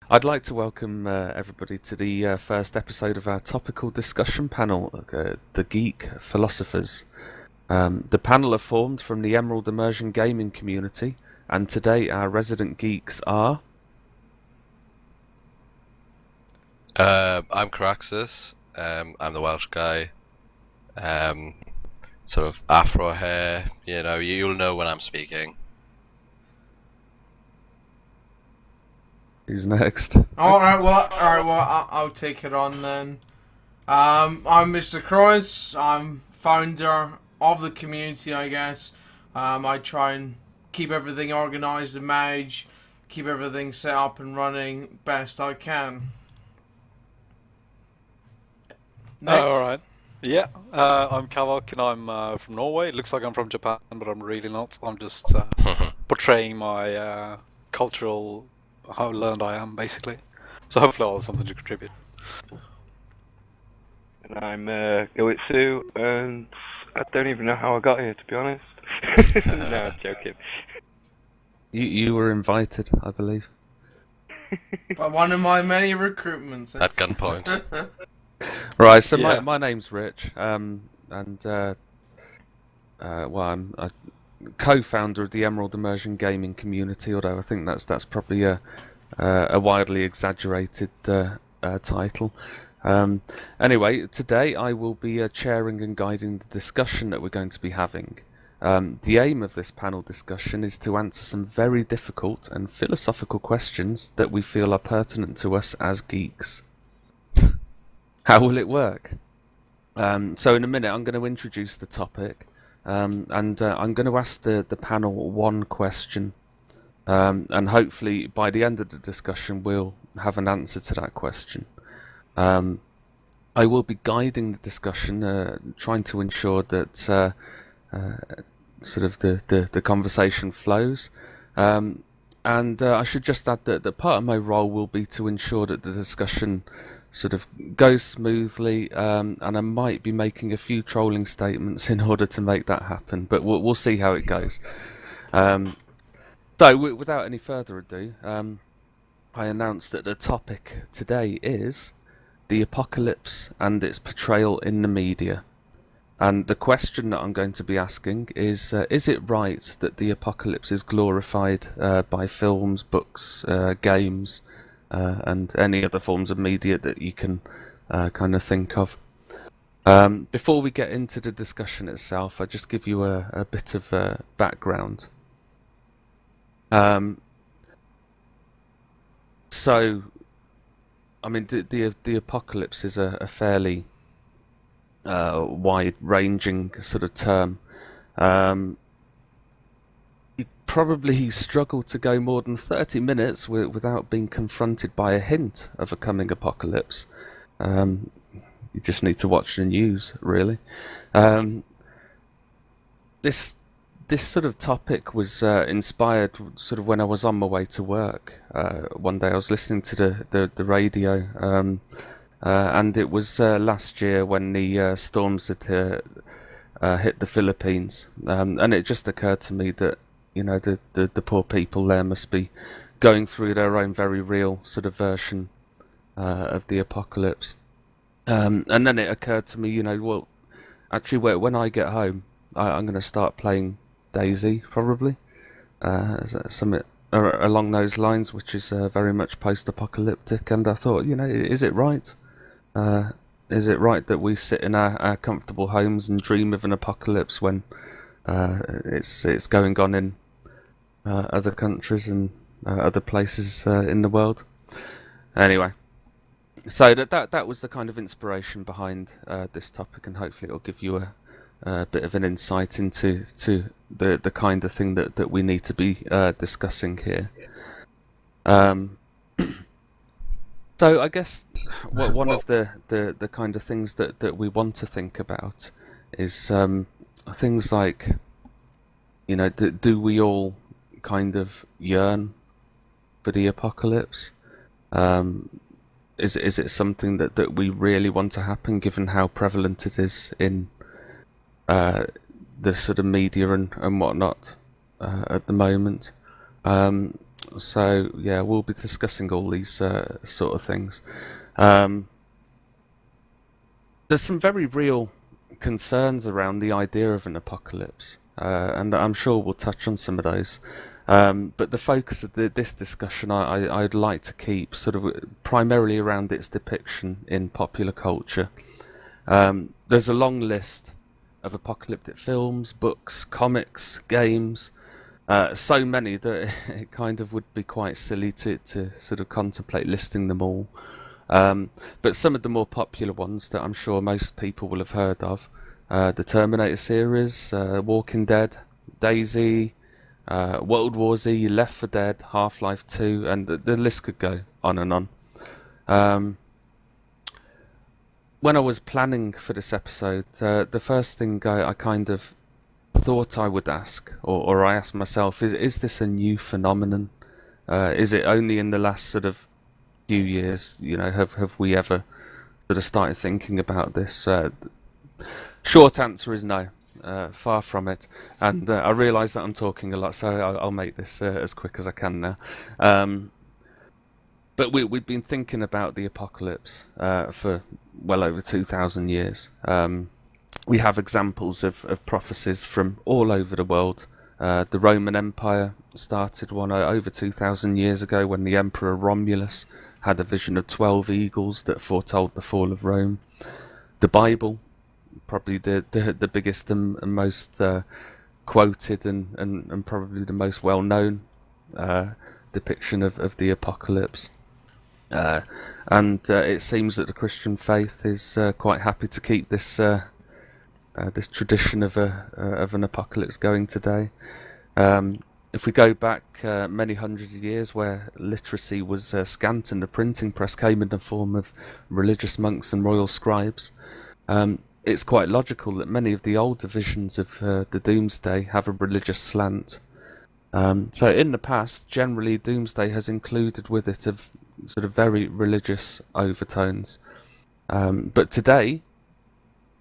I'd like to welcome everybody to the first episode of our topical discussion panel, the Geek Philosophers. The panel are formed from the Emerald Immersion gaming community, and today our resident geeks are... I'm Caraxus. I'm the Welsh guy. Sort of afro hair. You'll know when I'm speaking. Who's next? I'll take it on then. I'm Mr. Cross. I'm founder of the community, I guess. I try and keep everything organised and manage, keep everything set up and running best I can. Next. Oh, all right. Yeah, I'm Kavok and I'm from Norway. It looks like I'm from Japan, but I'm really not. I'm just portraying my cultural, how learned I am, basically. So hopefully I'll have something to contribute. And I'm Goitsu, and I don't even know how I got here, to be honest. No, I'm joking. You were invited, I believe. By one of my many recruitments. At gunpoint. Right, so Yeah. my name's Rich, I'm a co-founder of the Emerald Immersion gaming community, although I think that's probably a widely exaggerated title. Anyway, today I will be chairing and guiding the discussion that we're going to be having. The aim of this panel discussion is to answer some very difficult and philosophical questions that we feel are pertinent to us as geeks. How will it work? So in a minute I'm going to introduce the topic, and I'm going to ask the panel one question, and hopefully by the end of the discussion we'll have an answer to that question. I will be guiding the discussion, trying to ensure that sort of the conversation flows. And I should just add that part of my role will be to ensure that the discussion sort of goes smoothly, and I might be making a few trolling statements in order to make that happen, but we'll see how it goes. So without any further ado, I announce that the topic today is the apocalypse and its portrayal in the media. And the question that I'm going to be asking is it right that the apocalypse is glorified by films, books, games, and any other forms of media that you can kind of think of? Before we get into the discussion itself, I'll just give you a bit of background. So, I mean, the apocalypse is a fairly wide-ranging sort of term. You probably struggle to go more than 30 minutes without being confronted by a hint of a coming apocalypse. You just need to watch the news, really. This sort of topic was inspired sort of when I was on my way to work. One day I was listening to the radio, and it was last year when the storms had hit the Philippines, and it just occurred to me that the poor people there must be going through their own very real sort of version of the apocalypse. And then it occurred to me, well, actually, when I get home, I'm going to start playing Daisy, probably, something along those lines, which is very much post-apocalyptic. And I thought, is it right? Is it right that we sit in our comfortable homes and dream of an apocalypse when it's going on in other countries and other places in the world? Anyway, so that was the kind of inspiration behind this topic, and hopefully it'll give you a bit of an insight into the kind of thing that we need to be discussing here. So I guess one of the kind of things that we want to think about is things like, do we all kind of yearn for the apocalypse? Is it something that we really want to happen, given how prevalent it is in the sort of media and whatnot at the moment? So yeah, we'll be discussing all these sort of things. There's some very real concerns around the idea of an apocalypse, and I'm sure we'll touch on some of those. But the focus of this discussion, I'd like to keep sort of primarily around its depiction in popular culture. There's a long list of apocalyptic films, books, comics, games, so many that it kind of would be quite silly to sort of contemplate listing them all. But some of the more popular ones that I'm sure most people will have heard of, the Terminator series, Walking Dead, DayZ, World War Z, Left 4 Dead, Half-Life 2, and the list could go on and on. When I was planning for this episode, the first thing I kind of thought I would ask, or I asked myself, is this a new phenomenon? Is it only in the last sort of few years, have we ever sort of started thinking about this? Short answer is no. Far from it, and I realise that I'm talking a lot, so I'll make this as quick as I can now. But we've been thinking about the apocalypse for well over 2,000 years. We have examples of prophecies from all over the world. The Roman Empire started one over 2,000 years ago when the Emperor Romulus had a vision of 12 eagles that foretold the fall of Rome. The Bible, probably the biggest and most quoted and probably the most well-known depiction of the apocalypse. And it seems that the Christian faith is quite happy to keep this this tradition of an apocalypse going today. If we go back many hundreds of years, where literacy was scant and the printing press came in the form of religious monks and royal scribes, it's quite logical that many of the older visions of the Doomsday have a religious slant. So in the past, generally, Doomsday has included with it of sort of very religious overtones. But today,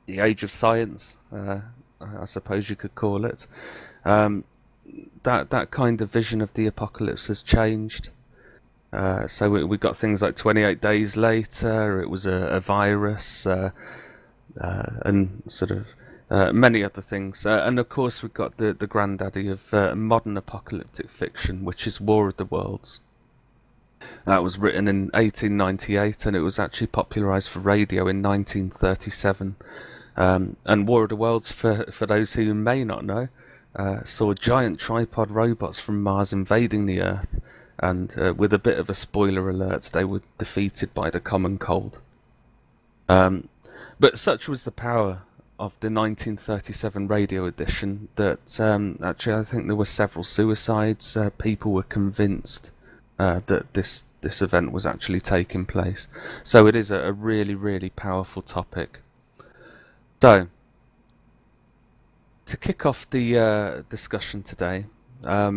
the age of science, I suppose you could call it, that kind of vision of the apocalypse has changed. So we got things like 28 Days Later, it was a virus, and sort of many other things. And of course we've got the granddaddy of modern apocalyptic fiction, which is War of the Worlds. That was written in 1898 and it was actually popularised for radio in 1937. And War of the Worlds, for those who may not know, saw giant tripod robots from Mars invading the Earth, and with a bit of a spoiler alert, they were defeated by the common cold. But such was the power of the 1937 radio edition that actually I think there were several suicides. People were convinced that this event was actually taking place. So it is a really, really powerful topic. So, to kick off the discussion today, I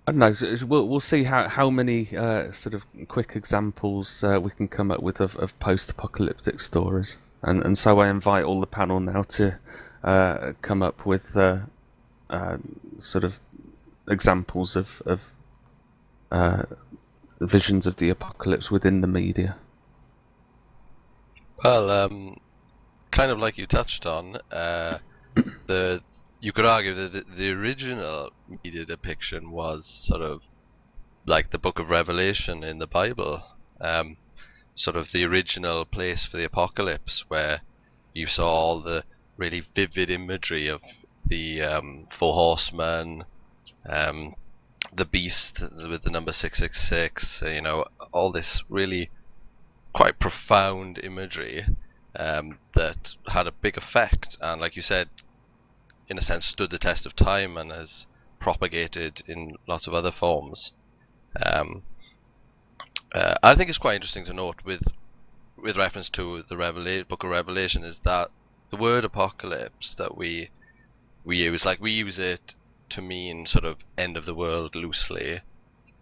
don't know, we'll see how many sort of quick examples we can come up with of post-apocalyptic stories. And so I invite all the panel now to come up with sort of examples of visions of the apocalypse within the media. Well, kind of like you touched on, you could argue that the original media depiction was sort of like the Book of Revelation in the Bible, sort of the original place for the apocalypse, where you saw all the really vivid imagery of the four horsemen, the beast with the number 666, all this really quite profound imagery that had a big effect, and like you said, in a sense stood the test of time and has propagated in lots of other forms. I think it's quite interesting to note with reference to the Book of Revelation is that the word apocalypse that we use, like we use it to mean sort of end of the world loosely,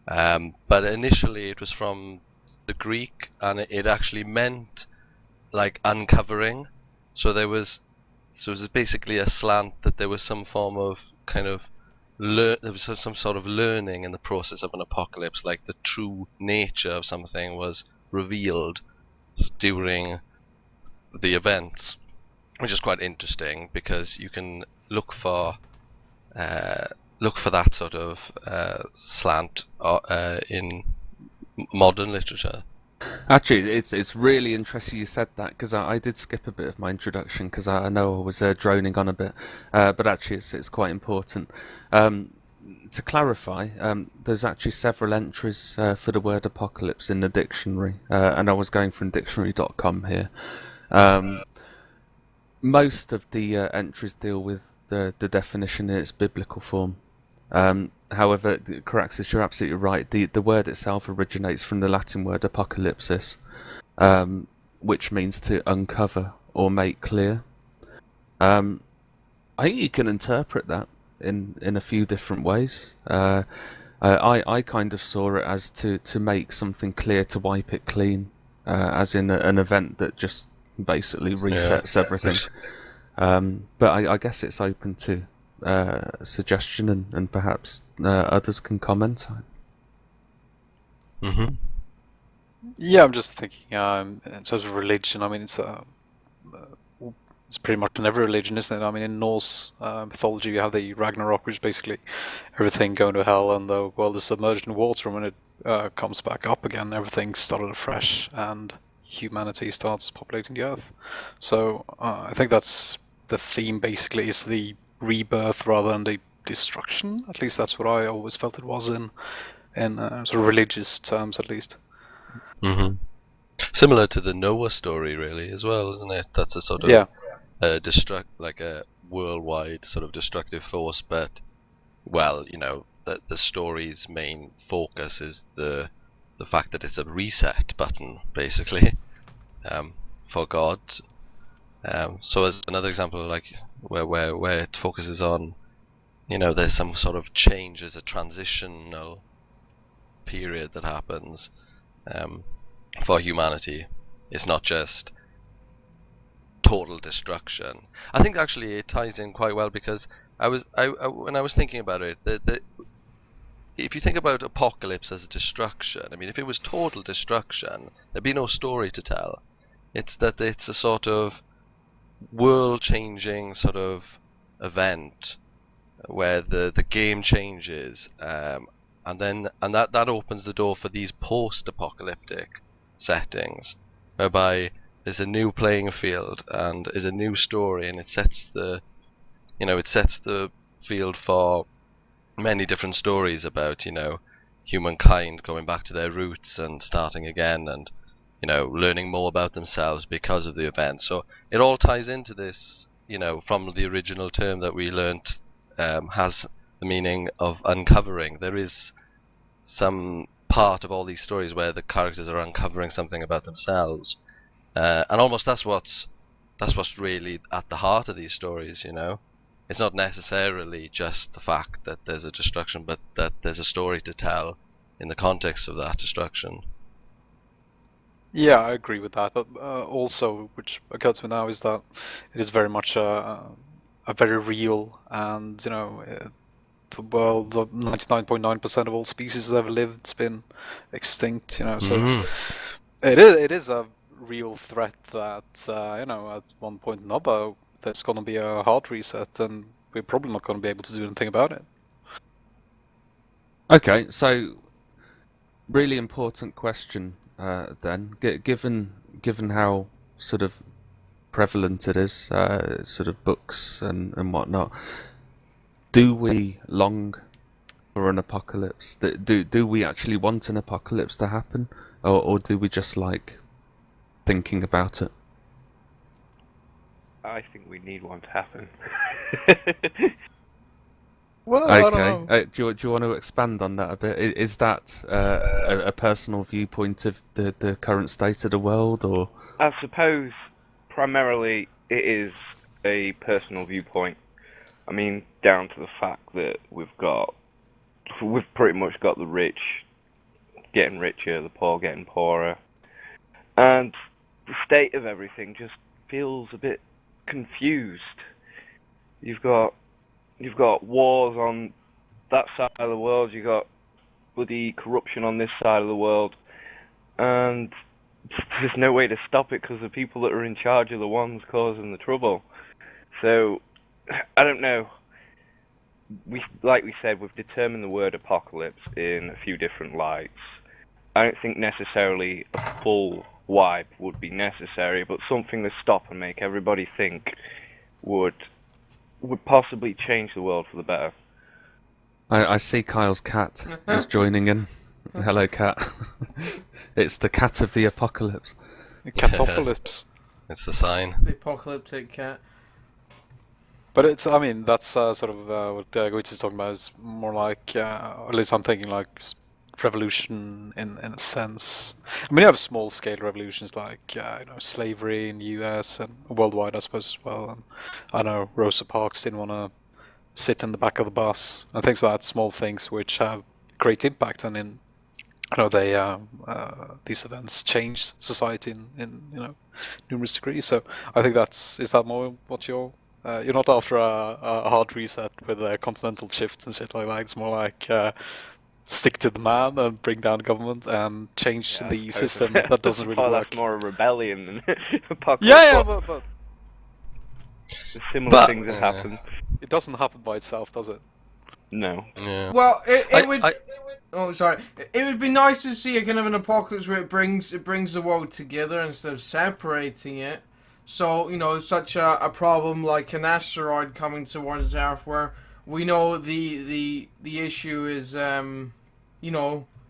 but initially it was from the Greek and it actually meant like uncovering. So it was basically a slant that there was some form of kind of there was some sort of learning in the process of an apocalypse, like the true nature of something was revealed during the events, which is quite interesting because you can look for that sort of slant in modern literature. Actually, it's really interesting you said that, because I did skip a bit of my introduction because I know I was droning on a bit, but actually it's quite important. To clarify, there's actually several entries for the word apocalypse in the dictionary, and I was going from dictionary.com here. Most of the entries deal with the definition in its biblical form. However, Caraxis, you're absolutely right. The word itself originates from the Latin word apocalypsis, which means to uncover or make clear. I think you can interpret that in a few different ways. I kind of saw it as to make something clear, to wipe it clean, as in an event that just basically resets everything. But I guess it's open to suggestion, and perhaps others can comment. Mm-hmm. Yeah, I'm just thinking in terms of religion. I mean, it's pretty much in every religion, isn't it? I mean, in Norse mythology, you have the Ragnarok, which is basically everything going to hell, and the world is submerged in water, and when it comes back up again, everything started afresh, and humanity starts populating the earth. So I think that's the theme, basically, is the rebirth rather than the destruction. At least that's what I always felt it was in sort of religious terms, at least. Mm-hmm. Similar to the Noah story, really, as well, isn't it? That's a sort of like a worldwide sort of destructive force, but the story's main focus is the fact that it's a reset button, basically, for God. So as another example, like where it focuses on, there's some sort of change, there's a transitional period that happens for humanity. It's not just total destruction. I think actually it ties in quite well, because when I was thinking about it, if you think about apocalypse as a destruction, I mean, if it was total destruction, there'd be no story to tell. It's that it's a sort of world-changing sort of event where the game changes, and that opens the door for these post-apocalyptic settings, whereby there's a new playing field and is a new story, and it sets the field for many different stories about humankind going back to their roots and starting again, and learning more about themselves because of the event. So it all ties into this, from the original term that we learnt, has the meaning of uncovering. There is some part of all these stories where the characters are uncovering something about themselves, and almost that's what's really at the heart of these stories. It's not necessarily just the fact that there's a destruction, but that there's a story to tell in the context of that destruction. Yeah, I agree with that. But also, which occurs to me now, is that it is very much a very real, and the world of 99.9% of all species that ever lived has been extinct. So it is a real threat that at one point or another there's going to be a hard reset, and we're probably not going to be able to do anything about it. Okay, so really important question then. Given how sort of prevalent it is, sort of books and whatnot, do we long for an apocalypse? Do we actually want an apocalypse to happen, or do we just like thinking about it? I think we need one to happen. Well, I don't know. Do you want to expand on that a bit? Is that a personal viewpoint of the current state of the world, or? I suppose primarily it is a personal viewpoint. I mean, down to the fact that we've pretty much got the rich getting richer, the poor getting poorer, and the state of everything just feels a bit confused. You've got wars on that side of the world, you got bloody corruption on this side of the world, and there's no way to stop it because the people that are in charge are the ones causing the trouble. So, I don't know. Like we said, we've determined the word apocalypse in a few different lights. I don't think necessarily a full wipe would be necessary, but something to stop and make everybody think would possibly change the world for the better. I see Kyle's cat is joining in. Hello, cat. It's the cat of the apocalypse. Catopolis. It's the sign. The apocalyptic cat. But it's, I mean, that's sort of what Goetz is talking about is more like, at least I'm thinking like revolution in a sense. I mean, you have small scale revolutions like, slavery in the US and worldwide, I suppose, as well. And I know Rosa Parks didn't want to sit in the back of the bus and things like that, small things which have great impact. And these events changed society in numerous degrees. So I think is that more what you're not after a hard reset with continental shifts and shit like that. It's more like stick to the man and bring down government and change the system that doesn't really work. That's more a rebellion than apocalypse. Yeah, but similar things have happened. It doesn't happen by itself, does it? No. Yeah. Well, it would. Oh, sorry. It would be nice to see a kind of an apocalypse where it brings the world together instead of separating it. So, such a problem like an asteroid coming towards Earth, where we know the issue is,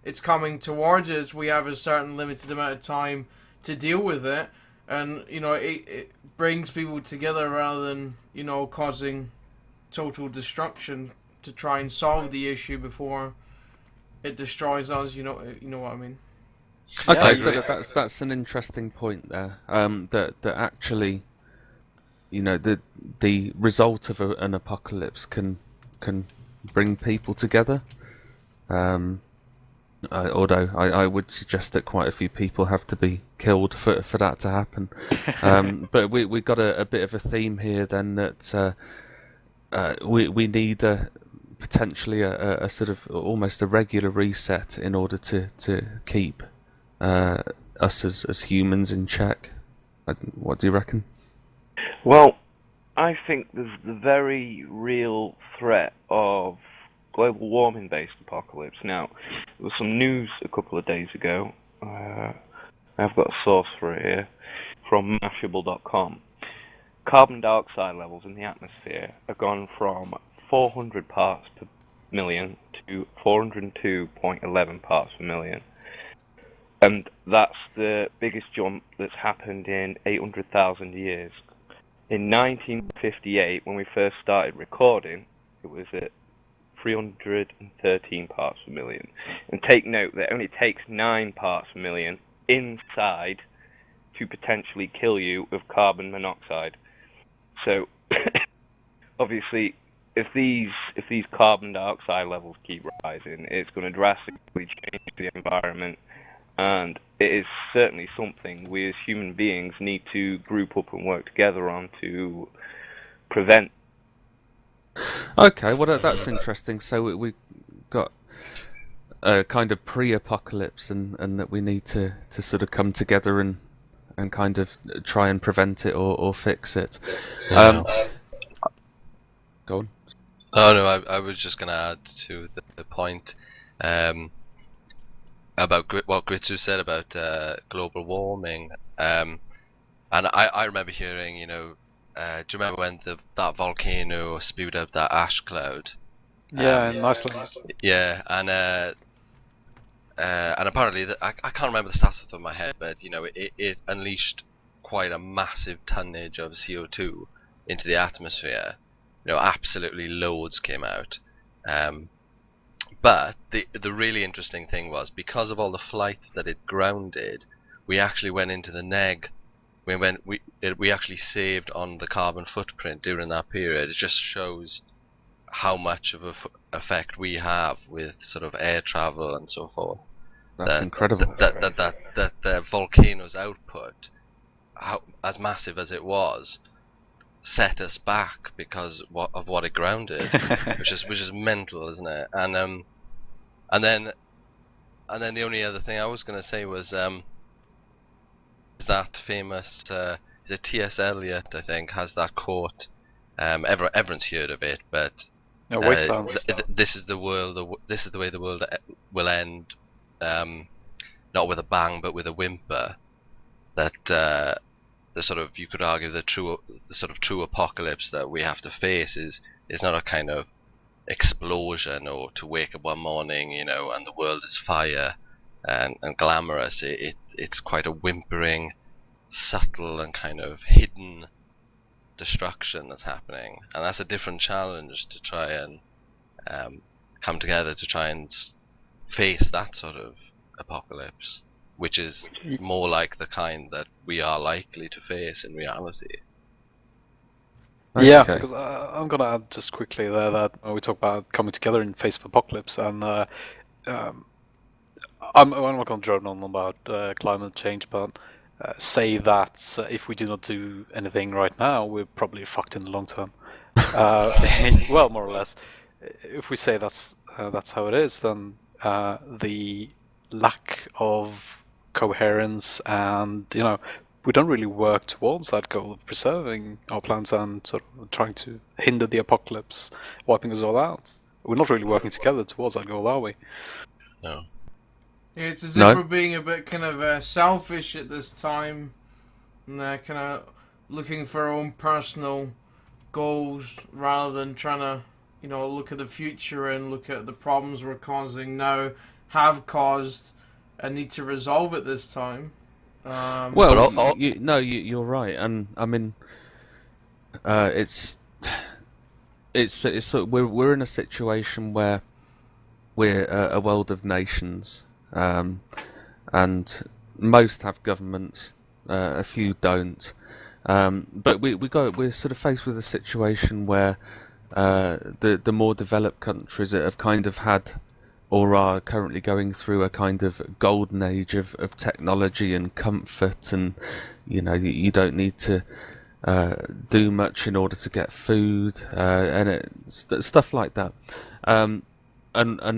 it's coming towards us. We have a certain limited amount of time to deal with it, and it brings people together rather than causing total destruction to try and solve the issue before it destroys us. You know what I mean? Okay, Yeah, so that's an interesting point there. That actually, the result of an apocalypse can bring people together. Although I would suggest that quite a few people have to be killed for that to happen. But we got a bit of a theme here then that we need potentially a sort of almost a regular reset in order to keep us as humans in check. What do you reckon? Well, I think there's the very real threat of global warming based apocalypse. Now, there was some news a couple of days ago. I've got a source for it here from Mashable.com. Carbon dioxide levels in the atmosphere have gone from 400 parts per million to 402.11 parts per million. And that's the biggest jump that's happened in 800,000 years. In 1958, when we first started recording, it was at 313 parts per million. And take note that it only takes 9 parts per million inside to potentially kill you with carbon monoxide. So, obviously, if these carbon dioxide levels keep rising, it's going to drastically change the environment. And it is certainly something we as human beings need to group up and work together on to prevent. Okay, well that's interesting. So we got a kind of pre-apocalypse, and that we need to sort of come together and kind of try and prevent it or fix it. Go on. Oh no, I was just going to add to the point about what Gritsu said about global warming, and I remember hearing, do you remember when that volcano spewed out that ash cloud? Yeah, in Iceland. Yeah, and apparently I can't remember the stats off the top of my head, but it unleashed quite a massive tonnage of CO2 into the atmosphere. Absolutely loads came out. But the really interesting thing was, because of all the flights that it grounded, we actually went into the neg. We actually saved on the carbon footprint during that period. It just shows how much of a effect we have with sort of air travel and so forth. That's incredible. That the volcano's output, as massive as it was, set us back because of what it grounded, which is mental, isn't it? And then the only other thing I was going to say was is that famous is it T.S. Eliot, I think, has that quote. Everyone's heard of it, but No, Wasteland. this is the world. This is the way the world will end, not with a bang, but with a whimper. That the sort of, you could argue, the sort of true apocalypse that we have to face is not a kind of explosion or to wake up one morning, and the world is fire and glamorous. It's quite a whimpering, subtle and kind of hidden destruction that's happening, and that's a different challenge to try and come together to try and face that sort of apocalypse, which is more like the kind that we are likely to face in reality. Yeah, Okay. because I'm gonna add just quickly there that we talk about coming together in face of apocalypse, and I'm not gonna drone on about climate change, but say that if we do not do anything right now, we're probably fucked in the long term. Well, more or less. If we say that's how it is, then the lack of coherence and we don't really work towards that goal of preserving our plants and sort of trying to hinder the apocalypse wiping us all out. We're not really working together towards that goal, are we? No. It's as No. if we're being a bit kind of selfish at this time, and kind of looking for our own personal goals rather than trying to, look at the future and look at the problems we're causing now, have caused, and need to resolve at this time. Well, But you're right, and I mean, it's we're in a situation where we're a world of nations, and most have governments, a few don't, but we're sort of faced with a situation where the more developed countries have kind of had, or are currently going through, a kind of golden age of technology and comfort, and you don't need to do much in order to get food, and stuff like that. And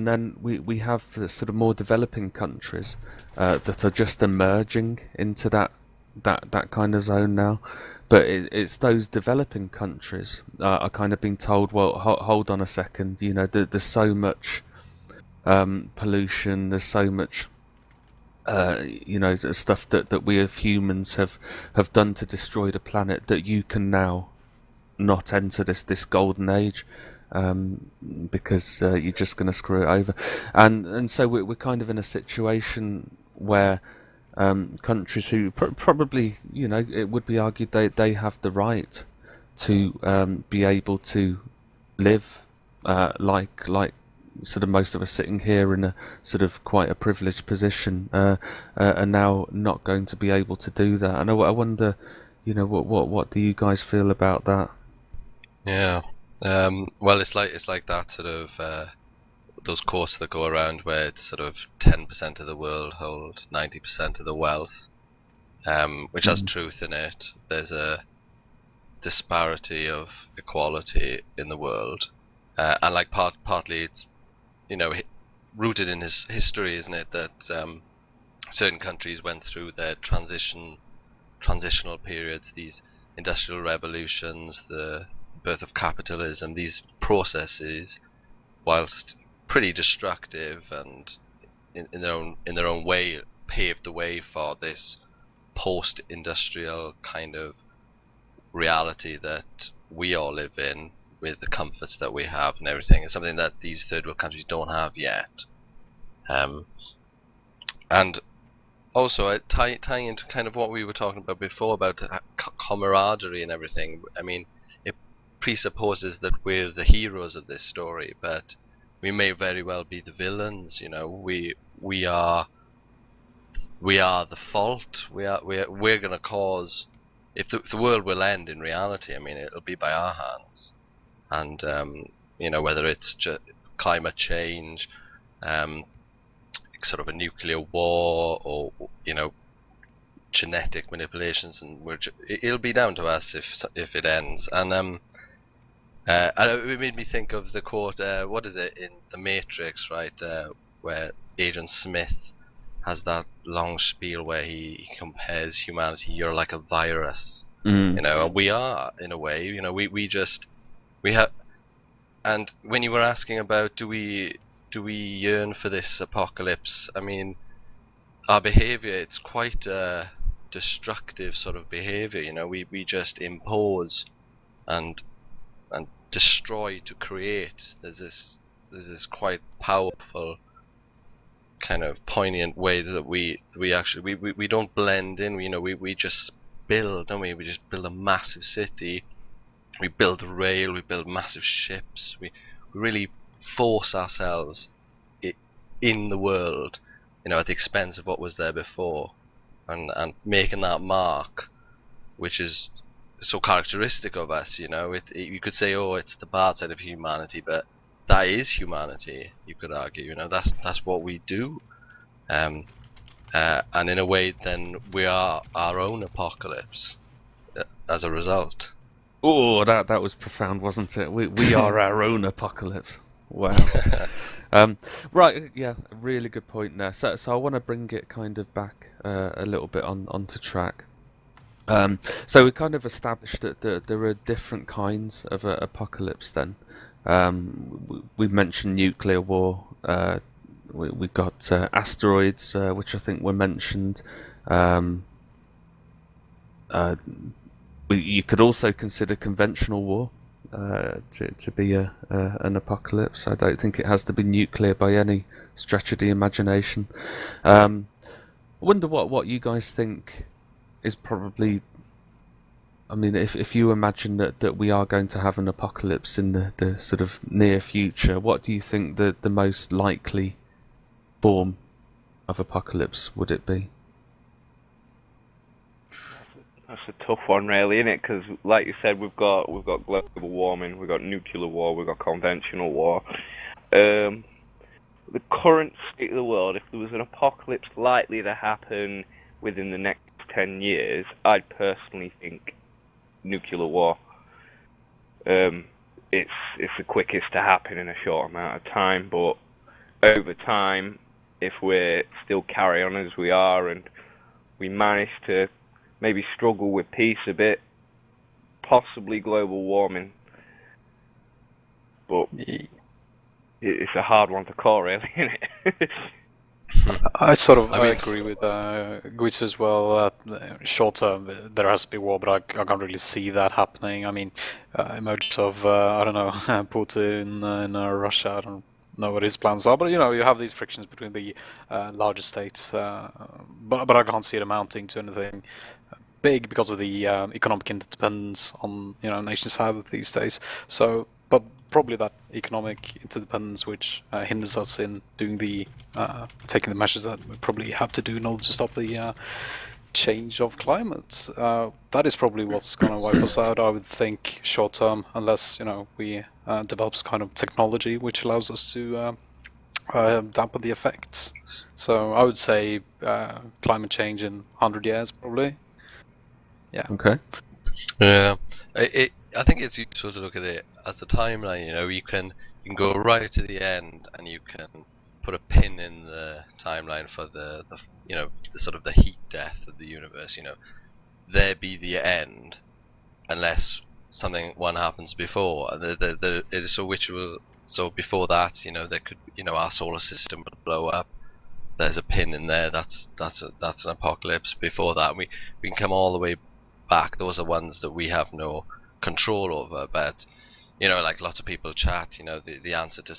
then we have the sort of more developing countries that are just emerging into that kind of zone now. But it's those developing countries are kind of being told, well, hold on a second, there's so much pollution, there's so much stuff that we as humans have done to destroy the planet, that you can now not enter this golden age, because you're just going to screw it over, and so we're kind of in a situation where countries who probably, it would be argued they have the right to be able to live like sort of most of us sitting here in a sort of quite a privileged position, are now not going to be able to do that. And I wonder, what do you guys feel about that? Yeah. Well, it's like that sort of those quotes that go around where it's sort of 10% of the world hold 90% of the wealth, which has truth in it. There's a disparity of equality in the world, and like partly it's rooted in his history, isn't it, that certain countries went through their transitional periods, these industrial revolutions, the birth of capitalism, these processes, whilst pretty destructive and in their own way, paved the way for this post-industrial kind of reality that we all live in, with the comforts that we have and everything. It's something that these third world countries don't have yet. And also tying into kind of what we were talking about before about camaraderie and everything. I mean, it presupposes that we're the heroes of this story, but we may very well be the villains. We are the fault. We're going to cause, if the world will end in reality, I mean, it'll be by our hands. And whether it's just climate change, sort of a nuclear war, or genetic manipulations, and it'll be down to us if it ends. And it made me think of the quote, what is it, in The Matrix, right, where Agent Smith has that long spiel where he compares humanity. You're like a virus, you know, and we are, in a way. You know, we have. And when you were asking about do we yearn for this apocalypse, I mean, our behavior, it's quite a destructive sort of behavior. You know, we just impose and destroy to create. There's this quite powerful kind of poignant way that we actually we don't blend in. You know, we just build, don't we? We just build a massive city. We build rail. We build massive ships. We really force ourselves in the world, you know, at the expense of what was there before, and making that mark, which is so characteristic of us. You know, you could say, oh, it's the bad side of humanity, but that is humanity. You could argue, you know, that's what we do, and in a way, then we are our own apocalypse as a result. Oh, that was profound, wasn't it? We are our own apocalypse. Wow. Right, yeah, really good point there. So I want to bring it kind of back a little bit onto track. So we kind of established that there are different kinds of apocalypse then. We mentioned nuclear war. We got asteroids, which I think were mentioned. You could also consider conventional war to be an apocalypse. I don't think it has to be nuclear by any stretch of the imagination. I wonder what you guys think is probably... I mean, if you imagine that we are going to have an apocalypse in the sort of near future, what do you think the most likely form of apocalypse would it be? That's a tough one, really, isn't it? Because, like you said, we've got global warming, we've got nuclear war, we've got conventional war. The current state of the world, if there was an apocalypse likely to happen within the next 10 years, I'd personally think nuclear war. It's the quickest to happen in a short amount of time, but over time, if we still carry on as we are and we manage to maybe struggle with peace a bit, possibly global warming. But it's a hard one to call, really, isn't it? I agree with Guiz as well. Short term, there has to be war, but I can't really see that happening. I mean, emergence of I don't know, Putin in Russia. I don't know what his plans are, but you know, you have these frictions between the larger states, but I can't see it amounting to anything big because of the economic interdependence on nations have these days. So, but probably that economic interdependence which hinders us in doing taking the measures that we probably have to do in order to stop the change of climate. That is probably what's going to wipe us out, I would think, short term, unless we develop some kind of technology which allows us to dampen the effects. So I would say climate change in 100 years, probably. Yeah. Okay. Yeah. I think it's useful to look at it as a timeline. You can go right to the end, and you can put a pin in the timeline for the sort of the heat death of the universe. There be the end, unless one happens before. So before that, there could our solar system would blow up. There's a pin in there. That's an apocalypse. Before that, we can come all the way back. Those are ones that we have no control over. But like lots of people chat, the answer to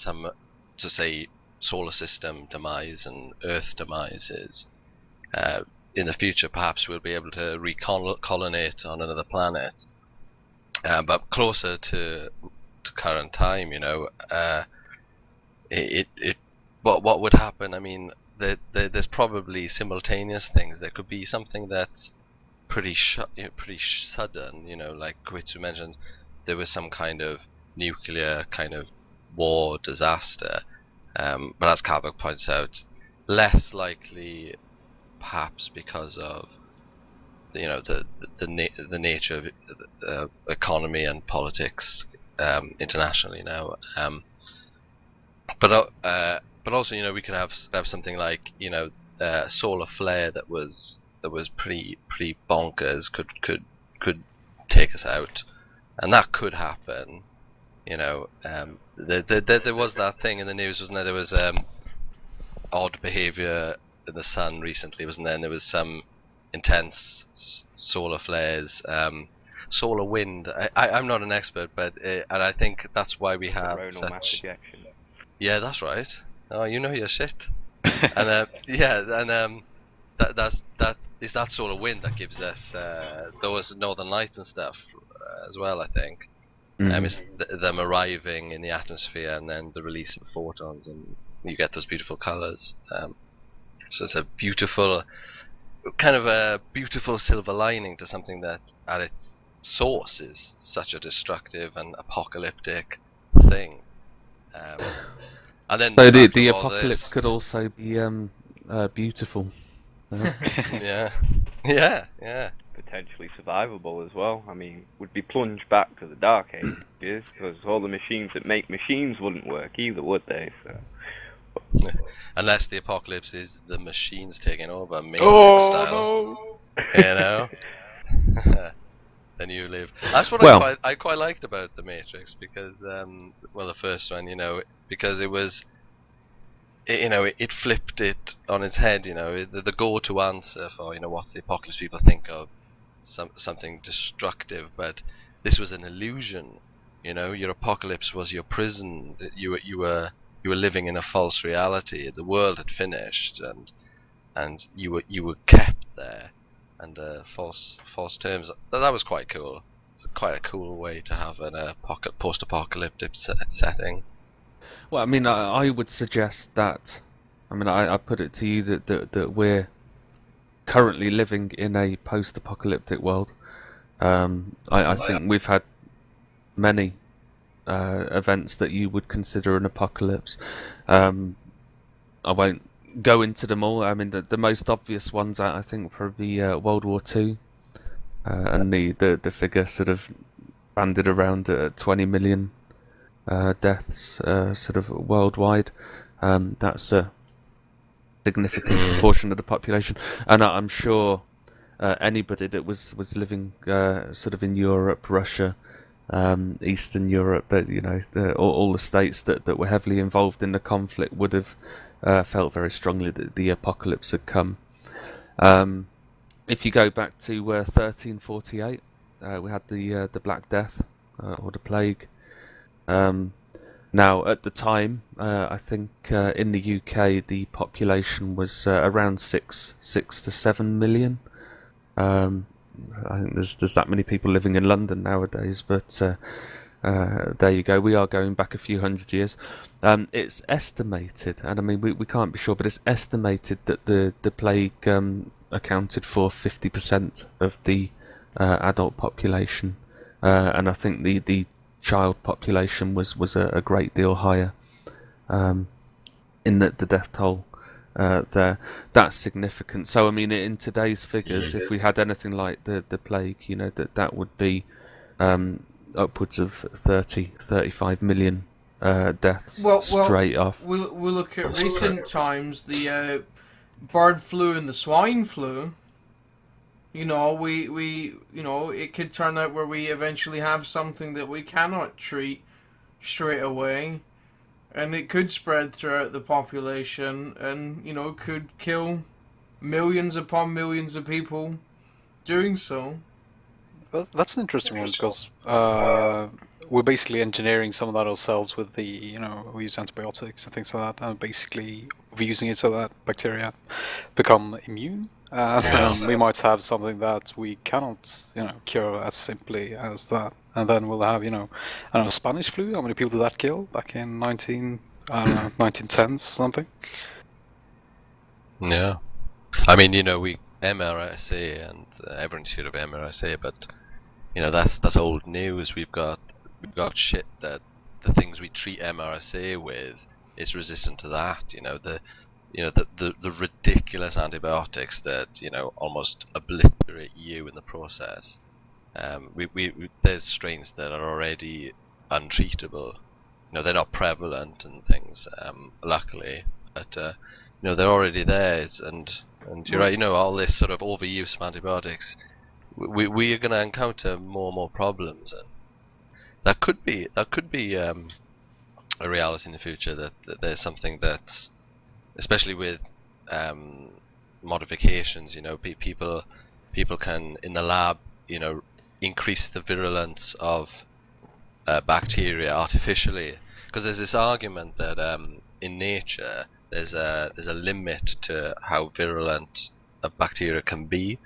say solar system demise and Earth demise is in the future perhaps we'll be able to recolonate on another planet. But closer to current time, what would happen? I mean, there's probably simultaneous things. There could be something that's pretty sudden, like Kwitsu mentioned, there was some kind of nuclear kind of war disaster, but as Kavak points out, less likely perhaps because of the nature of economy and politics internationally now. But also, we could have something like solar flare that was pretty bonkers, could take us out, and that could happen. There was that thing in the news, wasn't there? There was odd behaviour in the sun recently, wasn't there? And there was some intense solar flares, solar wind. I'm not an expert, but and I think that's why we have Coronal mass such. ejection. Yeah, that's right. Oh, you know your shit. And that is that solar wind that gives us those northern lights and stuff as well. I think. It's them arriving in the atmosphere and then the release of photons, and you get those beautiful colours. So it's a beautiful silver lining to something that at its source is such a destructive and apocalyptic thing. And then So the apocalypse could also be beautiful. yeah. Potentially survivable as well. I mean, would be plunged back to the dark ages because all the machines that make machines wouldn't work either, would they? So. Unless the apocalypse is the machines taking over, Matrix style. No! Then you live. That's what I quite liked about the Matrix, because the first one, because it was, it flipped it on its head. The go-to answer for what's the apocalypse people think of. Something destructive, but this was an illusion. Your apocalypse was your prison. You were living in a false reality. The world had finished, and you were kept there under false terms. That was quite cool. It's quite a cool way to have an post-apocalyptic setting. Well, I mean, I would suggest that. I mean, I put it to you that we're currently living in a post-apocalyptic world. I think we've had many events that you would consider an apocalypse. I won't go into them all. I mean, the most obvious ones, I think, would probably be World War II, and the figure sort of banded around 20 million deaths sort of worldwide. That's a significant proportion of the population, and I'm sure anybody that was living sort of in Europe, Russia, Eastern Europe, that all the states that were heavily involved in the conflict would have felt very strongly that the apocalypse had come. If you go back to 1348, we had the Black Death or the plague. Now, at the time, I think in the UK the population was around 6 to 7 million. I think there's that many people living in London nowadays, but there you go. We are going back a few hundred years. It's estimated, and I mean we can't be sure, but it's estimated that the plague accounted for 50% of the adult population, and I think the child population was a great deal higher in the death toll there. That's significant. So I mean, in today's figures, if we had anything like the plague, that would be upwards of 35 million deaths straight off. We look at recent times, the bird flu and the swine flu. It could turn out where we eventually have something that we cannot treat straight away, and it could spread throughout the population, and could kill millions upon millions of people doing so. Well, that's an interesting one, because we're basically engineering some of that ourselves with we use antibiotics and things like that, and basically we're using it so that bacteria become immune. We might have something that we cannot, cure as simply as that, and then we'll have, Spanish flu. How many people did that kill back in 1910s something? Yeah, I mean, we MRSA, and everyone's heard of MRSA, but that's old news. We've got shit that the things we treat MRSA with is resistant to that. the ridiculous antibiotics that almost obliterate you in the process. There's strains that are already untreatable. They're not prevalent and things, luckily, but they're already there. And you're right. All this sort of overuse of antibiotics, we are going to encounter more and more problems, and that could be a reality in the future. That there's something that's, especially with modifications, people can in the lab, increase the virulence of bacteria artificially, because there's this argument that in nature there's a limit to how virulent a bacteria can be,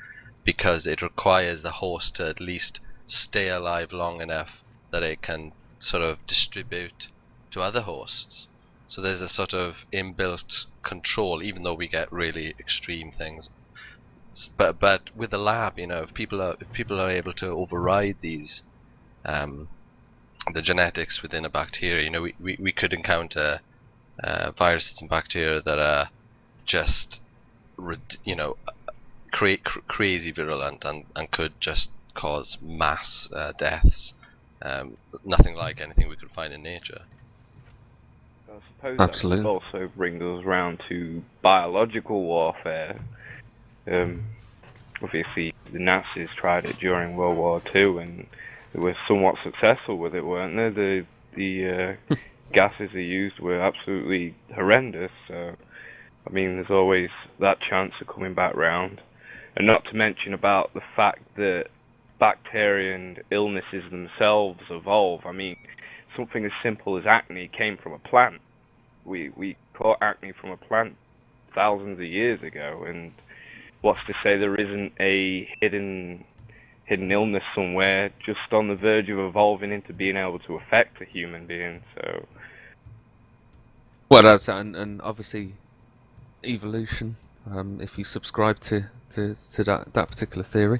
because it requires the host to at least stay alive long enough that it can sort of distribute to other hosts. So there's a sort of inbuilt control, even though we get really extreme things. But with the lab, if people are able to override these, the genetics within a bacteria, we could encounter viruses and bacteria that are just, crazy virulent and could just cause mass deaths. Nothing like anything we could find in nature. I suppose Absolutely. that would also bring us round to biological warfare. Obviously, the Nazis tried it during World War II, and they were somewhat successful with it, weren't they? The gases they used were absolutely horrendous. So, I mean, there's always that chance of coming back round. And not to mention about the fact that bacteria and illnesses themselves evolve. I mean, something as simple as acne came from a plant. We caught acne from a plant thousands of years ago, and what's to say there isn't a hidden illness somewhere just on the verge of evolving into being able to affect a human being? So, Well, that's and obviously evolution. If you subscribe to that particular theory,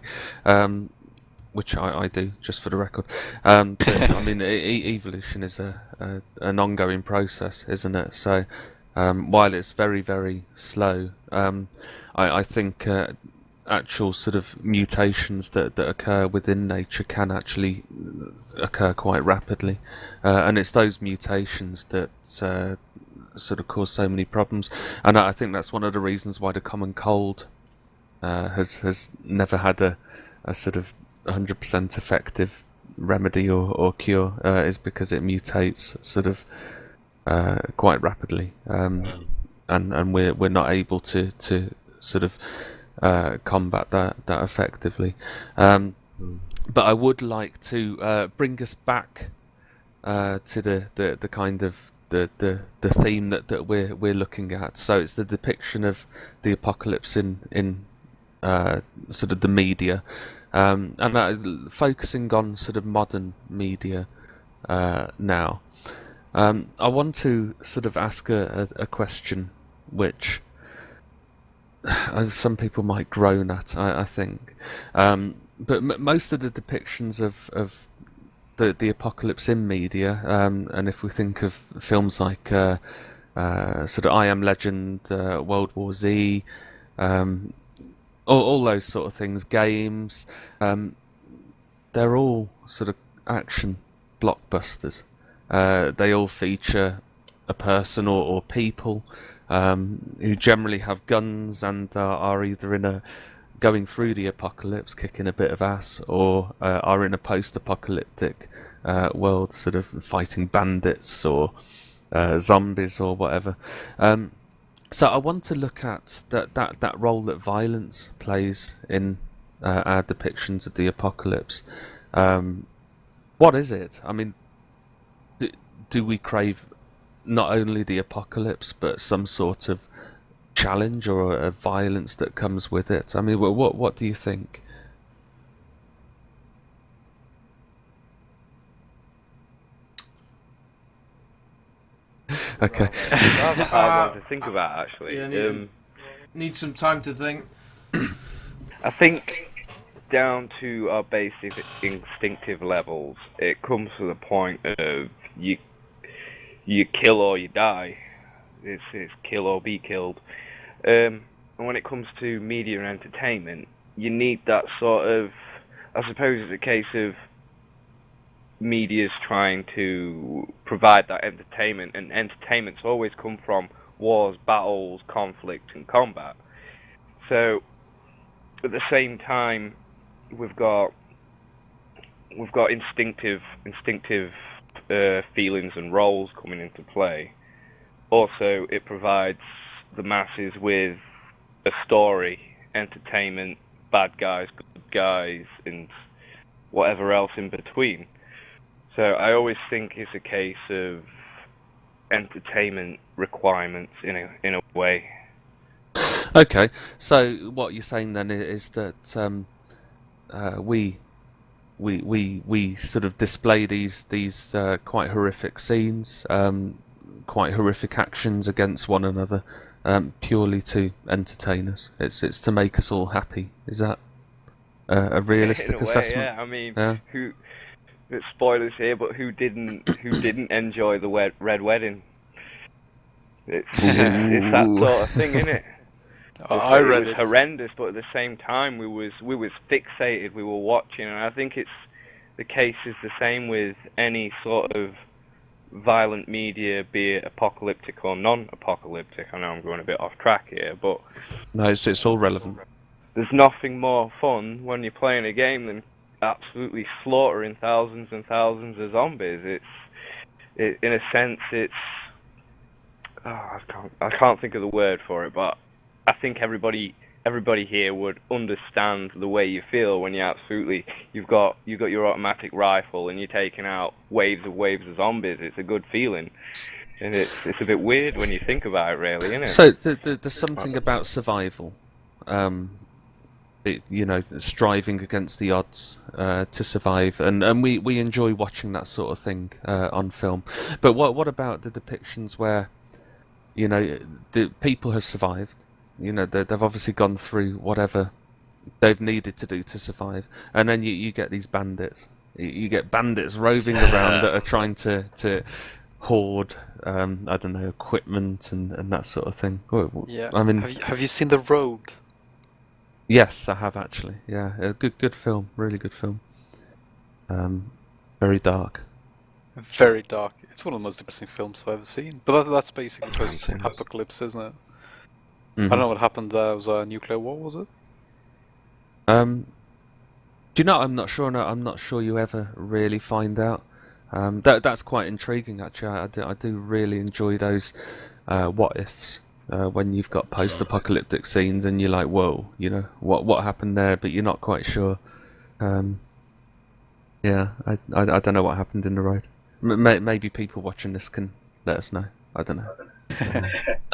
which I do, just for the record. But, I mean, evolution is an ongoing process, isn't it? So, while it's very, very slow, I think actual sort of mutations that occur within nature can actually occur quite rapidly, and it's those mutations that sort of cause so many problems. And I think that's one of the reasons why the common cold has never had a sort of 100% effective remedy or cure, is because it mutates sort of quite rapidly, and we're not able to sort of combat that effectively. But I would like to bring us back to the kind of the theme that we're looking at. So it's the depiction of the apocalypse in sort of the media, and focusing on sort of modern media now. I want to sort of ask a question which some people might groan at, I think. But most of the depictions of the apocalypse in media, and if we think of films like sort of I Am Legend, World War Z, all those sort of things, games, they're all sort of action blockbusters. They all feature a person or people who generally have guns and are either going through the apocalypse, kicking a bit of ass, or are in a post-apocalyptic world, sort of fighting bandits or zombies or whatever. So I want to look at that role that violence plays in our depictions of the apocalypse. What is it? I mean, do we crave not only the apocalypse, but some sort of challenge or a violence that comes with it? I mean, what do you think? Okay. That's a hard one to think about, actually. Yeah, need some time to think. I think down to our basic instinctive levels, it comes to the point of you kill or you die. It's kill or be killed. And when it comes to media and entertainment, you need that sort of. I suppose it's a case of media's trying to provide that entertainment, and entertainment's always come from wars, battles, conflict, and combat. So at the same time, we've got instinctive feelings and roles coming into play. Also, it provides the masses with a story, entertainment, bad guys, good guys, and whatever else in between. So I always think it's a case of entertainment requirements in a way. Okay, so what you're saying then is that we sort of display these quite horrific scenes, quite horrific actions against one another, purely to entertain us. It's to make us all happy. Is that a realistic in a way, assessment? yeah. I mean, Yeah. Spoilers here, but who didn't enjoy the Red Wedding? It's that sort of thing, isn't it? I read it was it. horrendous, but at the same time, we was fixated. We were watching, and I think the case is the same with any sort of violent media, be it apocalyptic or non-apocalyptic. I know I'm going a bit off track here, but No, it's all relevant. there's nothing more fun when you're playing a game than absolutely slaughtering thousands and thousands of zombies. In a sense, I can't think of the word for it, but I think everybody here would understand the way you feel when you've got your automatic rifle and you're taking out waves of zombies. It's a good feeling, and it's a bit weird when you think about it, really, isn't it? So there's something about survival, striving against the odds to survive, and we enjoy watching that sort of thing on film. But what about the depictions where, the people have survived? They've obviously gone through whatever they've needed to do to survive, and then you get these bandits. You get bandits roving around that are trying to hoard, I don't know, equipment and that sort of thing. Yeah. I mean, have you seen The Road? yes, I have actually. Yeah, a good film, really good film. Very dark. Very dark. It's one of the most depressing films I've ever seen. But that's basically That's what I'm saying. post-apocalypse, isn't it? Mhm. I don't know what happened there. It was a nuclear war, was it? Do you know? I'm not sure. No, I'm not sure you ever really find out. That's quite intriguing, actually. I do really enjoy those what ifs when you've got post-apocalyptic scenes and you're like, whoa, what happened there, but you're not quite sure. Yeah, I don't know what happened in The Road. Maybe people watching this can let us know. I don't know.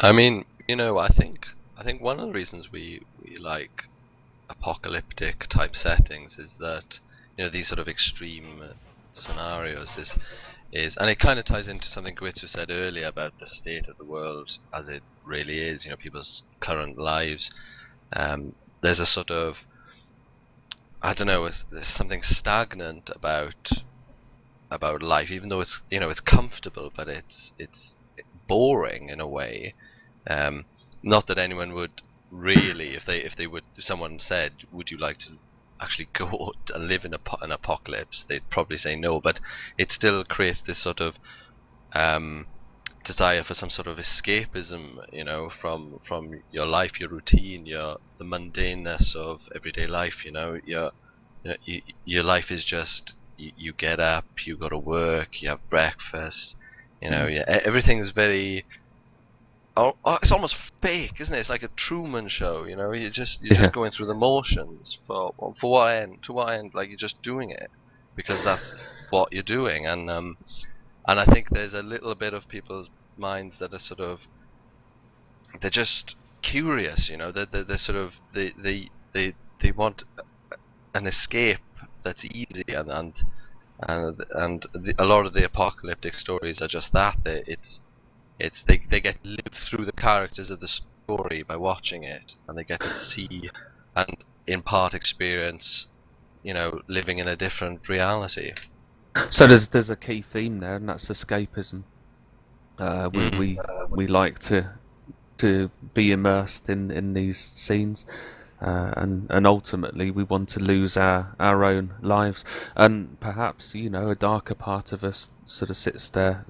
I mean, I think one of the reasons we like apocalyptic type settings is that these sort of extreme scenarios is and it kind of ties into something Gwitsu said earlier about the state of the world as it really is, people's current lives. There's a sort of, I don't know, there's something stagnant about life, even though it's it's comfortable, but it's boring in a way. Not that anyone would really, if someone said, would you like to actually go and live in an apocalypse, they'd probably say no, but it still creates this sort of desire for some sort of escapism, from your life, your routine, the mundaneness of everyday life. Your life is just, you get up, you go to work, you have breakfast, everything's very, it's almost fake, isn't it? It's like a Truman Show, you're just going through the motions for what end, to what end, like you're just doing it because that's what you're doing, and I think there's a little bit of people's minds that are sort of, they're just curious, they're sort of, they want an escape that's easy, and a lot of the apocalyptic stories are just that. They get to live through the characters of the story by watching it, and they get to see and in part experience, living in a different reality. So there's a key theme there, and that's escapism. we like to be immersed in these scenes, and ultimately we want to lose our own lives, and perhaps a darker part of us sort of sits there,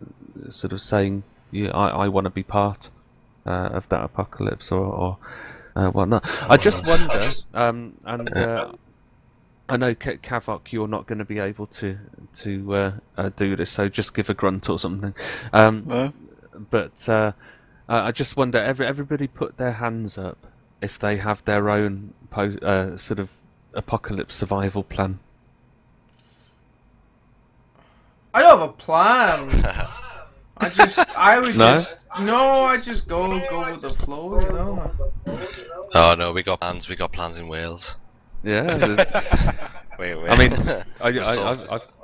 sort of saying, "Yeah, I want to be part of that apocalypse or whatnot." I just wonder, I know Kavok, you're not going to be able to do this, so just give a grunt or something. But I just wonder, everybody put their hands up if they have their own sort of apocalypse survival plan. I don't have a plan. I just go with the flow, Oh no, we got plans. We got plans in Wales. Yeah. Wait. I mean,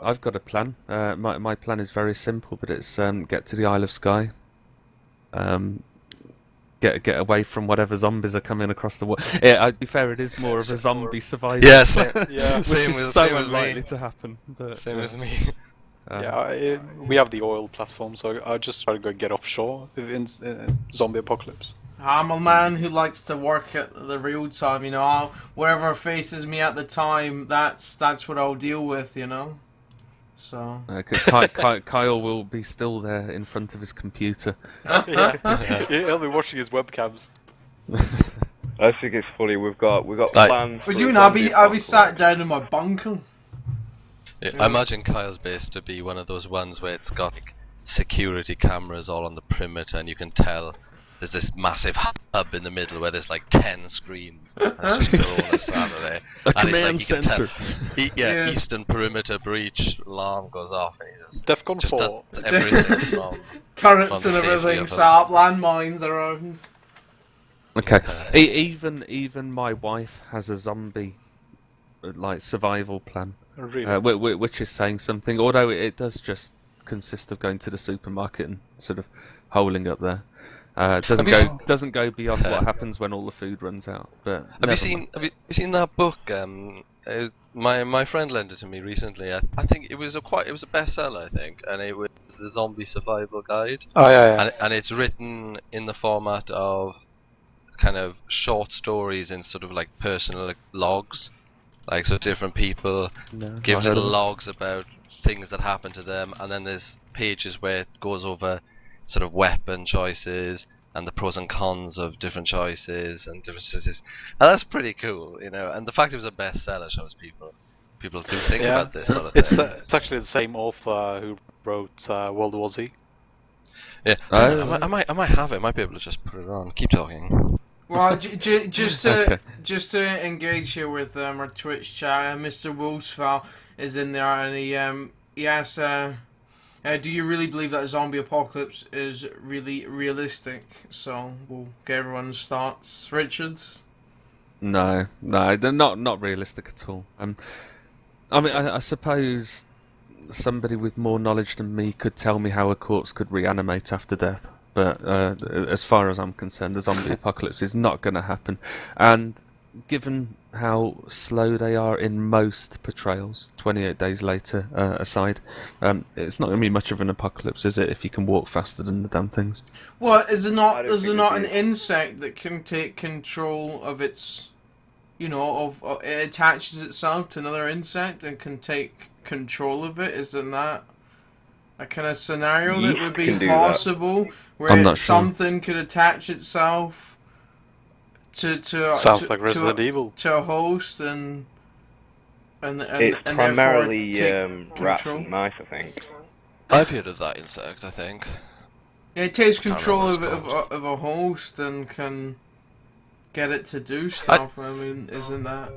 I've got a plan. My plan is very simple, but it's get to the Isle of Skye. Get away from whatever zombies are coming across the water. Yeah, to be fair, it is more of a zombie survival. Yes, Yeah. which is so unlikely to happen. But, Same with me. We have the oil platform, so I just try to go get offshore in zombie apocalypse. I'm a man who likes to work at the real time, whatever faces me at the time, that's what I'll deal with, So. Kyle will be still there in front of his computer. He'll be watching his webcams. I think it's funny. We've got plans. What do you mean? I'll be sat down in my bunker. Yeah, I imagine Kyle's base to be one of those ones where it's got security cameras all on the perimeter, and you can tell there's this massive hub in the middle where there's like 10 screens. And it's just thrown us out of there. A command center. Eastern perimeter breach alarm goes off, and he's just Defcon 4. does everything from Turrets from and the everything, safety set up landmines around. Okay. Even my wife has a zombie survival plan. Really? Which is saying something, although it does just consist of going to the supermarket and sort of holing up there. Doesn't go beyond what happens when all the food runs out. But have you seen that book? My friend lent it to me recently. I think it was a bestseller, I think, and it was the Zombie Survival Guide. Oh yeah. And it's written in the format of kind of short stories in sort of like personal logs. Like, so different people give little logs about things that happen to them, and then there's pages where it goes over sort of weapon choices and the pros and cons of different choices and differences. And that's pretty cool, And the fact it was a bestseller shows people do think about this sort of thing. It's actually the same author who wrote World War Z. Yeah, I might have it. I might be able to just put it on. Keep talking. Well, just to engage here with our Twitch chat, Mr. Wolfsfall is in there, and he asks, do you really believe that a zombie apocalypse is really realistic? So we'll get everyone's thoughts. Richards? No, they're not realistic at all. I mean, I suppose somebody with more knowledge than me could tell me how a corpse could reanimate after death. But as far as I'm concerned, the zombie apocalypse is not going to happen. And given how slow they are in most portrayals, 28 days later aside, it's not going to be much of an apocalypse, is it, if you can walk faster than the damn things? Well, is there not an insect that can take control of its, it attaches itself to another insect and can take control of it? Isn't that a kind of scenario that would be possible, where something could attach itself to sounds like Resident Evil, to a host and it's primarily rats and mice, I think. I've heard of that insect. I think it takes control of a host and can get it to do stuff. I mean, isn't that?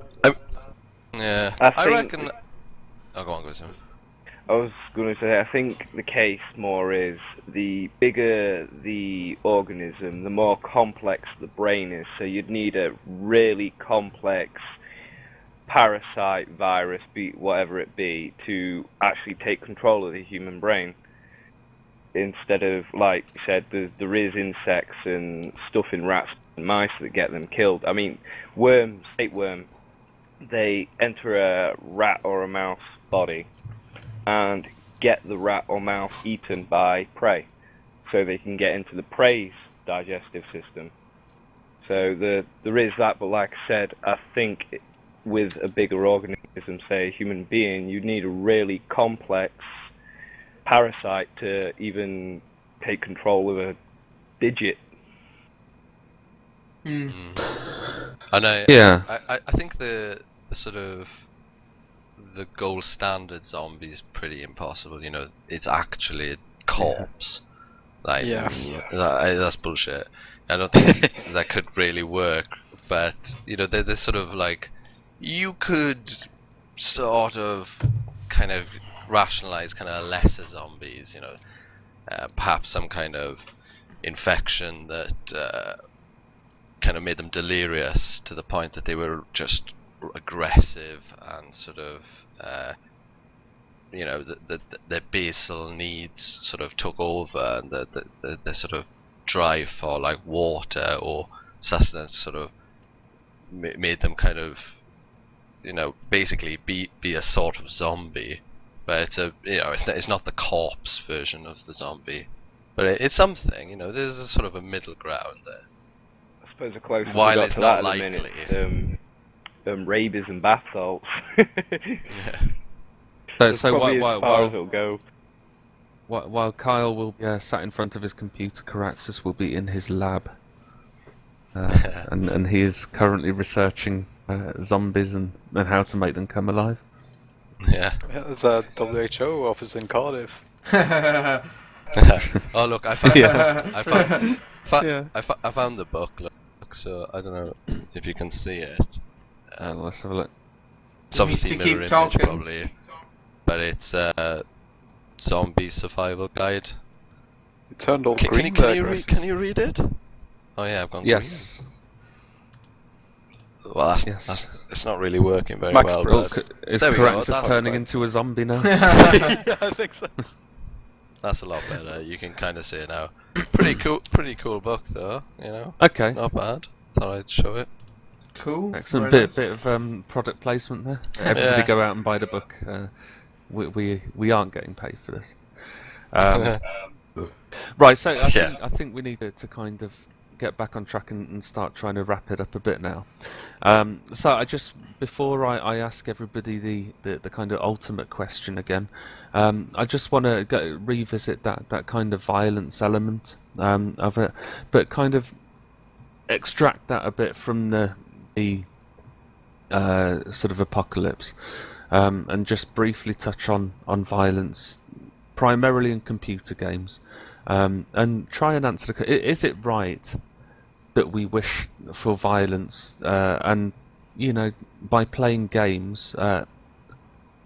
Yeah, I reckon. Oh, go on, go on. I was going to say, I think the case more is the bigger the organism, the more complex the brain is. So you'd need a really complex parasite, virus, whatever it be, to actually take control of the human brain. Instead of, like you said, there is insects and stuff in rats and mice that get them killed. I mean, tapeworm, they enter a rat or a mouse body and get the rat or mouse eaten by prey. so they can get into the prey's digestive system. So there is that, but like I said, I think with a bigger organism, say a human being, you'd need a really complex parasite to even take control of a digit. And Yeah. I think the sort of the gold standard zombie is pretty impossible. You know, it's actually a corpse. Like, Yeah. that's bullshit. I don't think that could really work. But you know, they're sort of like, you could sort of kind of rationalize kind of lesser zombies. You know, perhaps some kind of infection that kind of made them delirious to the point that they were just aggressive and sort of you know, their basal needs sort of took over, and the sort of drive for like water or sustenance sort of made them kind of, you know, basically be a sort of zombie. But it's a, you know, it's not the corpse version of the zombie, but it's something. You know, there's a sort of a middle ground there. I suppose the closest While we got it's to not that at the likely. minute, rabies and bath salts. Yeah. That's So probably as far as while it'll go. while Kyle will be sat in front of his computer, Caraxus will be in his lab, and he is currently researching zombies and how to make them come alive. Yeah. There's a WHO office in Cardiff. Oh look, I found Yeah. I found the book. Look, so I don't know if you can see it. Let's have a look. It's He obviously needs to keep mirror image talking. probably, but it's zombie survival guide. It turned all Can green. can you read it? Oh yeah, I've gone Yes. green. Well, Yes. it's not really working very Max well. Brooks. But Is there we go, Caraxus that's turning fine. into a zombie now? Yeah, I think so. That's a lot better. You can kind of see it now. Pretty cool book though. You know, Okay. not bad. Thought I'd show it. Cool. Excellent. Very Bit nice. of product placement there. Everybody Yeah. go out and buy the book. We aren't getting paid for this. Right. So I think we need to kind of get back on track and start trying to wrap it up a bit now. So I just, before I ask everybody the kind of ultimate question again, I just want to revisit that kind of violence element of it, but kind of extract that a bit from the sort of apocalypse, and just briefly touch on violence, primarily in computer games, and try and answer is it right that we wish for violence, and you know, by playing games,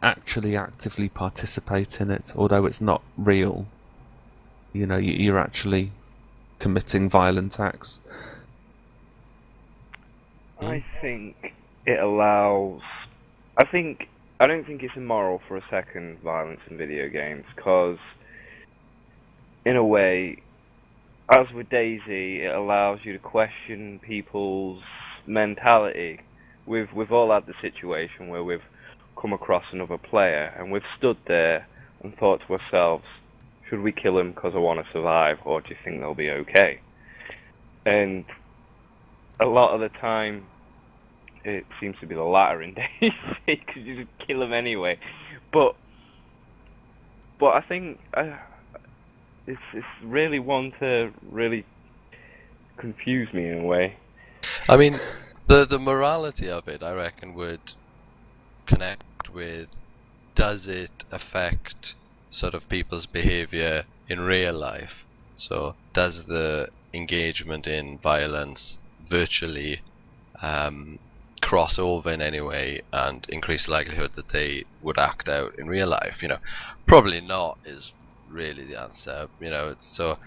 actually actively participate in it, although it's not real. You know, you're actually committing violent acts. I think it allows. I don't think it's immoral for a second violence in video games, because in a way, as with Daisy, it allows you to question people's mentality. We've all had the situation where we've come across another player and we've stood there and thought to ourselves, should we kill him because I want to survive, or do you think they'll be okay? And a lot of the time, it seems to be the latter in Daisy, because you just kill him anyway. But I think it's really one to really confuse me in a way. I mean, the morality of it, I reckon, would connect with, does it affect sort of people's behavior in real life? So does the engagement in violence virtually cross over in any way and increase the likelihood that they would act out in real life? You know, probably not is really the answer. You know, it's, so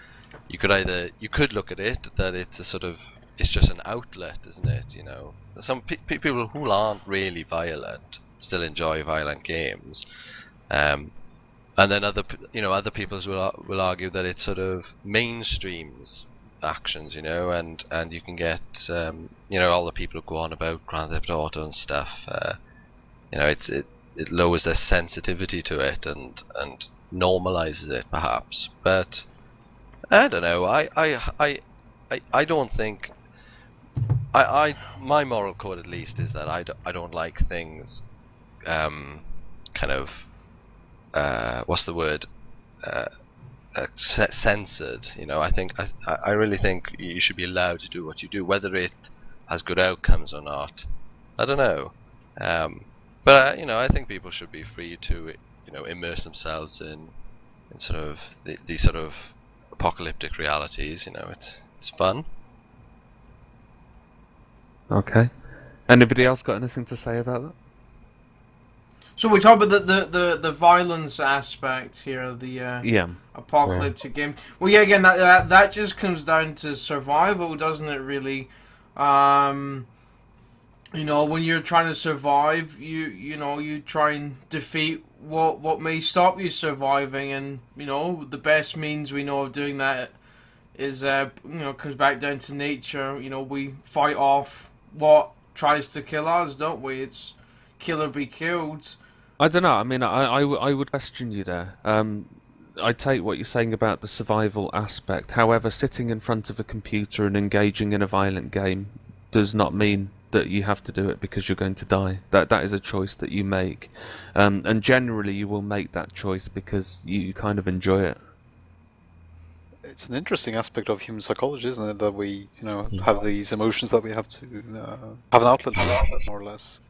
you could look at it that it's a sort of, it's just an outlet, isn't it? You know, some people who aren't really violent still enjoy violent games, and then other people will argue that it sort of mainstreams actions, you know, and you can get you know, all the people who go on about Grand Theft Auto and stuff, you know, it lowers their sensitivity to it and normalizes it perhaps, but I don't know. I don't think. My moral code at least is that I don't like things, kind of, what's the word, censored. You know, I really think you should be allowed to do what you do, whether it has good outcomes or not. I don't know, but you know, I think people should be free to, you know, immerse themselves in sort of these sort of apocalyptic realities. You know, it's fun. Okay. Anybody else got anything to say about that? So we talk about the violence aspect here, the Yeah. apocalyptic game. Well, yeah, again, that just comes down to survival, doesn't it? Really, you know, when you're trying to survive, you try and defeat what may stop you surviving, and you know the best means we know of doing that is comes back down to nature. You know, we fight off what tries to kill us, don't we? It's kill or be killed. I don't know. I mean, I would question you there. I take what you're saying about the survival aspect. However, sitting in front of a computer and engaging in a violent game does not mean that you have to do it because you're going to die. That is a choice that you make, and generally you will make that choice because you kind of enjoy it. It's an interesting aspect of human psychology, isn't it? That we, have these emotions that we have to have an outlet for, more or less.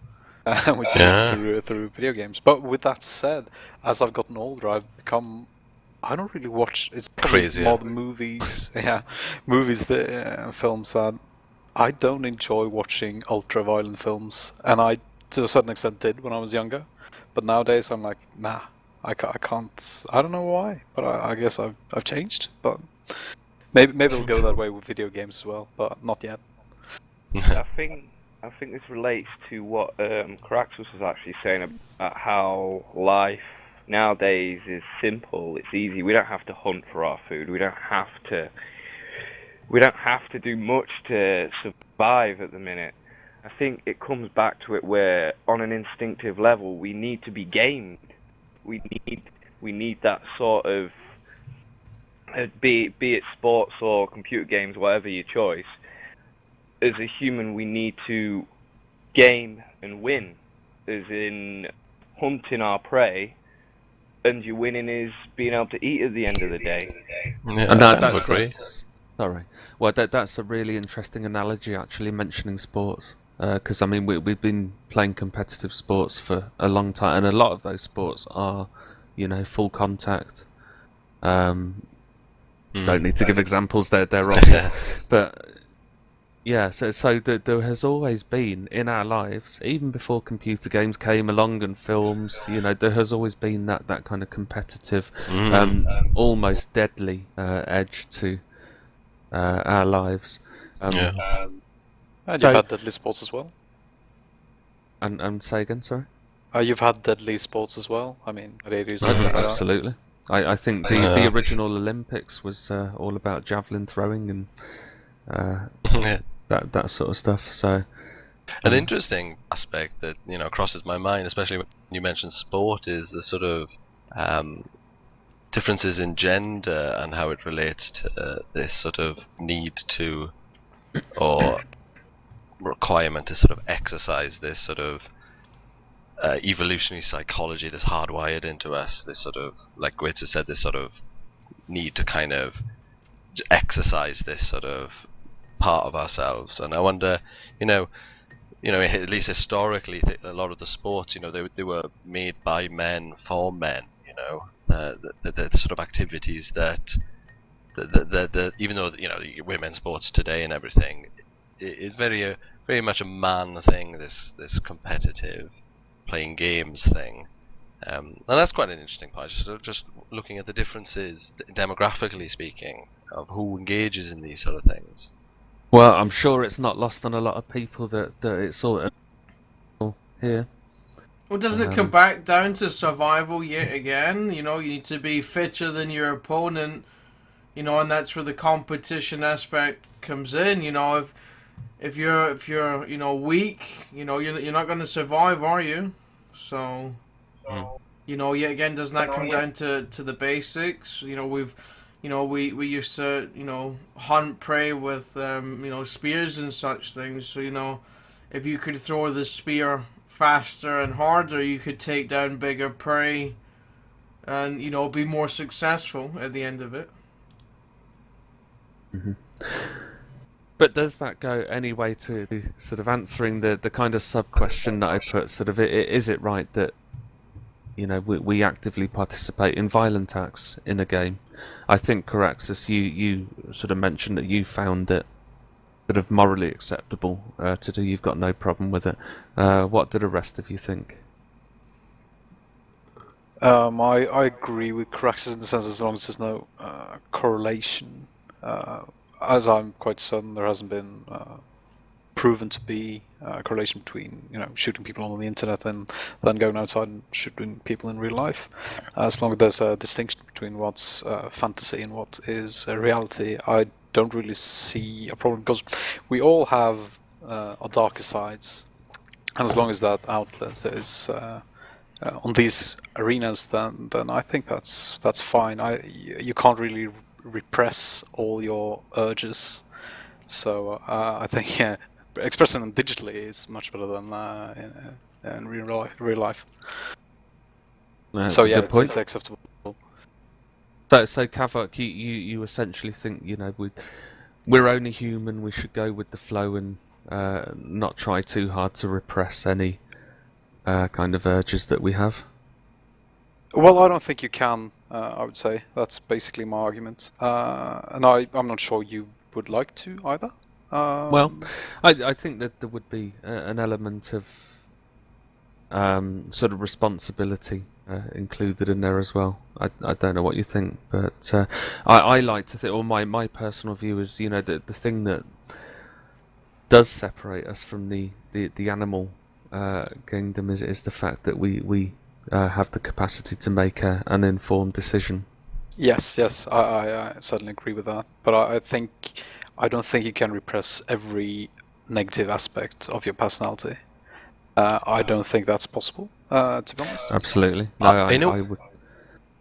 We do it through video games. But with that said, as I've gotten older, I've become... I don't really watch... It's crazy. More the movies, films that... I don't enjoy watching ultra-violent films. And I, to a certain extent, did when I was younger. But nowadays, I'm like, nah. I can't. I don't know why, but I guess I've changed. But maybe it'll go that way with video games as well, but not yet. I think this relates to what Caraxus was actually saying about how life nowadays is simple. It's easy. We don't have to hunt for our food. We don't have to do much to survive at the minute. I think it comes back to it where, on an instinctive level, we need to be gamed. We need that sort of, be it sports or computer games, whatever your choice. As a human, we need to game and win, as in hunting our prey, and your winning is being able to eat at the end of the day. Yeah, And that's sorry. Well, that's a really interesting analogy, actually, mentioning sports. Because I mean, we've been playing competitive sports for a long time, and a lot of those sports are, full contact. Don't need to give examples; they're obvious. But yeah, so there has always been in our lives, even before computer games came along and films. There has always been that kind of competitive, almost deadly edge to our lives. And you've had deadly sports as well? And say again, sorry? You've had deadly sports as well? I mean, absolutely. I think the original Olympics was all about javelin throwing and that sort of stuff. So an interesting aspect that crosses my mind, especially when you mention sport, is the sort of differences in gender and how it relates to this sort of need to, or requirement to sort of exercise this sort of evolutionary psychology that's hardwired into us, this sort of, like Gwitz has said, this sort of need to kind of exercise this sort of part of ourselves. And I wonder, at least historically, a lot of the sports, they were made by men for men, the sort of activities that even though women's sports today and everything, it's very much a man thing, this competitive playing games thing, and that's quite an interesting part. Just looking at the differences demographically speaking of who engages in these sort of things. Well, I'm sure it's not lost on a lot of people that it's sort of here. Well, doesn't it come back down to survival yet again? You need to be fitter than your opponent, and that's where the competition aspect comes in. If you're weak, you're not going to survive, are you? So, yet again, doesn't that come down to the basics? We've we used to, hunt prey with, spears and such things. So, if you could throw the spear faster and harder, you could take down bigger prey and, be more successful at the end of it. Mm-hmm. But does that go any way to sort of answering the kind of sub-question that I put, sort of, is it right that, we actively participate in violent acts in a game? I think, Caraxus, you sort of mentioned that you found it sort of morally acceptable to do. You've got no problem with it. What do the rest of you think? I agree with Caraxus in the sense as long as there's no correlation. As I'm quite certain there hasn't been proven to be a correlation between shooting people on the internet and then going outside and shooting people in real life. As long as there's a distinction between what's fantasy and what is reality, I don't really see a problem, because we all have our darker sides, and as long as that outlet is on these arenas, then I think that's fine. You can't really repress all your urges, so I think expressing them digitally is much better than in real life. That's so a yeah, good point. it's acceptable. So Kavok, you essentially think we're only human. We should go with the flow and not try too hard to repress any kind of urges that we have. Well, I don't think you can. I would say that's basically my argument, and I'm not sure you would like to either. Well, I think that there would be an element of sort of responsibility included in there as well. I don't know what you think, but I like to think, or my personal view is, the thing that does separate us from the animal kingdom is the fact that we have the capacity to make an informed decision. Yes, I certainly agree with that. But I don't think you can repress every negative aspect of your personality. I don't think that's possible, to be honest. Absolutely. No,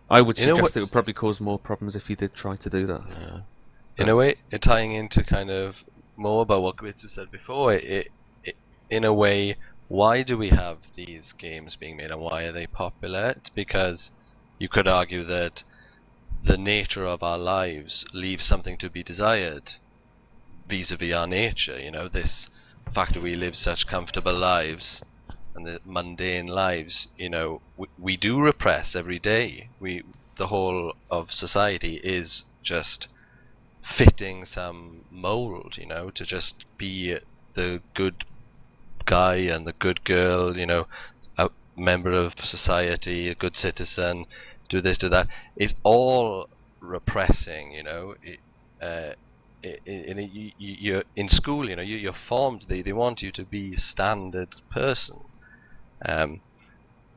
I would suggest it would probably cause more problems if you did try to do that. Yeah. In a way, tying into kind of more about what Gritsu said before, in a way, why do we have these games being made and why are they popular? It's because you could argue that the nature of our lives leaves something to be desired vis-a-vis our nature. This fact that we live such comfortable lives and the mundane lives, we do repress every day. The whole of society is just fitting some mold, to just be the good guy and the good girl, a member of society, a good citizen, do this, do that. It's all repressing, you're in school, you're formed. They want you to be a standard person, and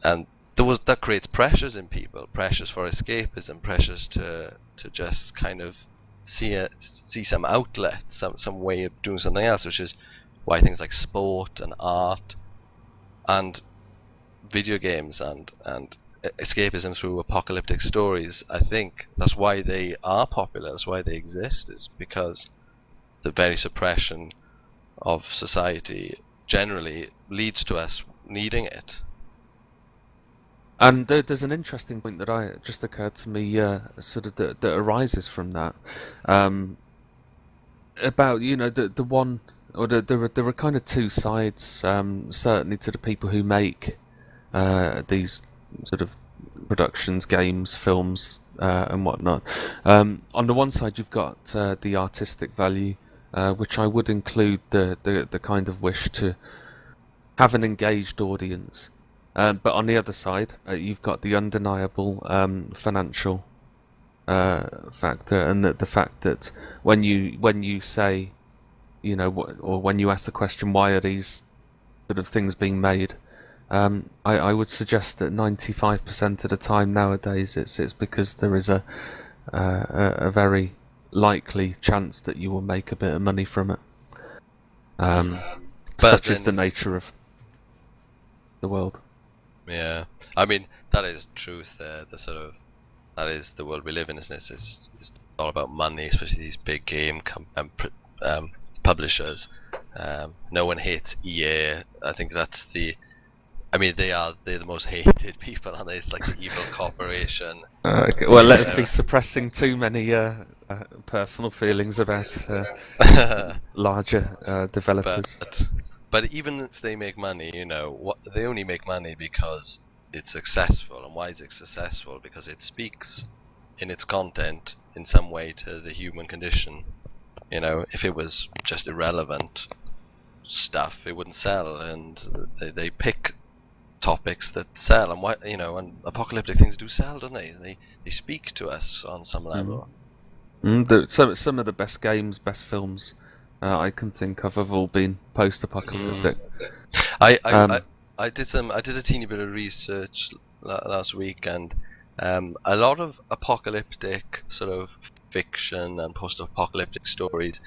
that creates pressures in people, pressures for escapism, pressures to just kind of see some outlet, some way of doing something else, which is why things like sport and art and video games and escapism through apocalyptic stories, I think that's why they are popular, that's why they exist, is because the very suppression of society generally leads to us needing it. And there's an interesting point that just occurred to me, sort of that arises from that, about the one, or there are kind of two sides, certainly to the people who make these sort of productions, games, films, and whatnot. On the one side, you've got the artistic value, which I would include the kind of wish to have an engaged audience. But on the other side, you've got the undeniable financial factor, and the fact that when you say, or when you ask the question, why are these sort of things being made? I would suggest that 95% of the time nowadays it's because there is a very likely chance that you will make a bit of money from it. Such is the nature of the world. Yeah, I mean that is truth. That is the world we live in, isn't it? It's all about money, especially these big game publishers. No one hates EA. I think that's they're the most hated people, aren't they? It's like the evil corporation. Okay. Well, let us be suppressing too many personal feelings about larger developers. But even if they make money, they only make money because it's successful. And why is it successful? Because it speaks in its content in some way to the human condition. If it was just irrelevant stuff, it wouldn't sell. And they pick topics that sell, and and apocalyptic things do sell, don't they? They speak to us on some level. Some of the best games, best films I can think of have all been post-apocalyptic. I did a teeny bit of research last week, and a lot of apocalyptic sort of fiction and post-apocalyptic stories.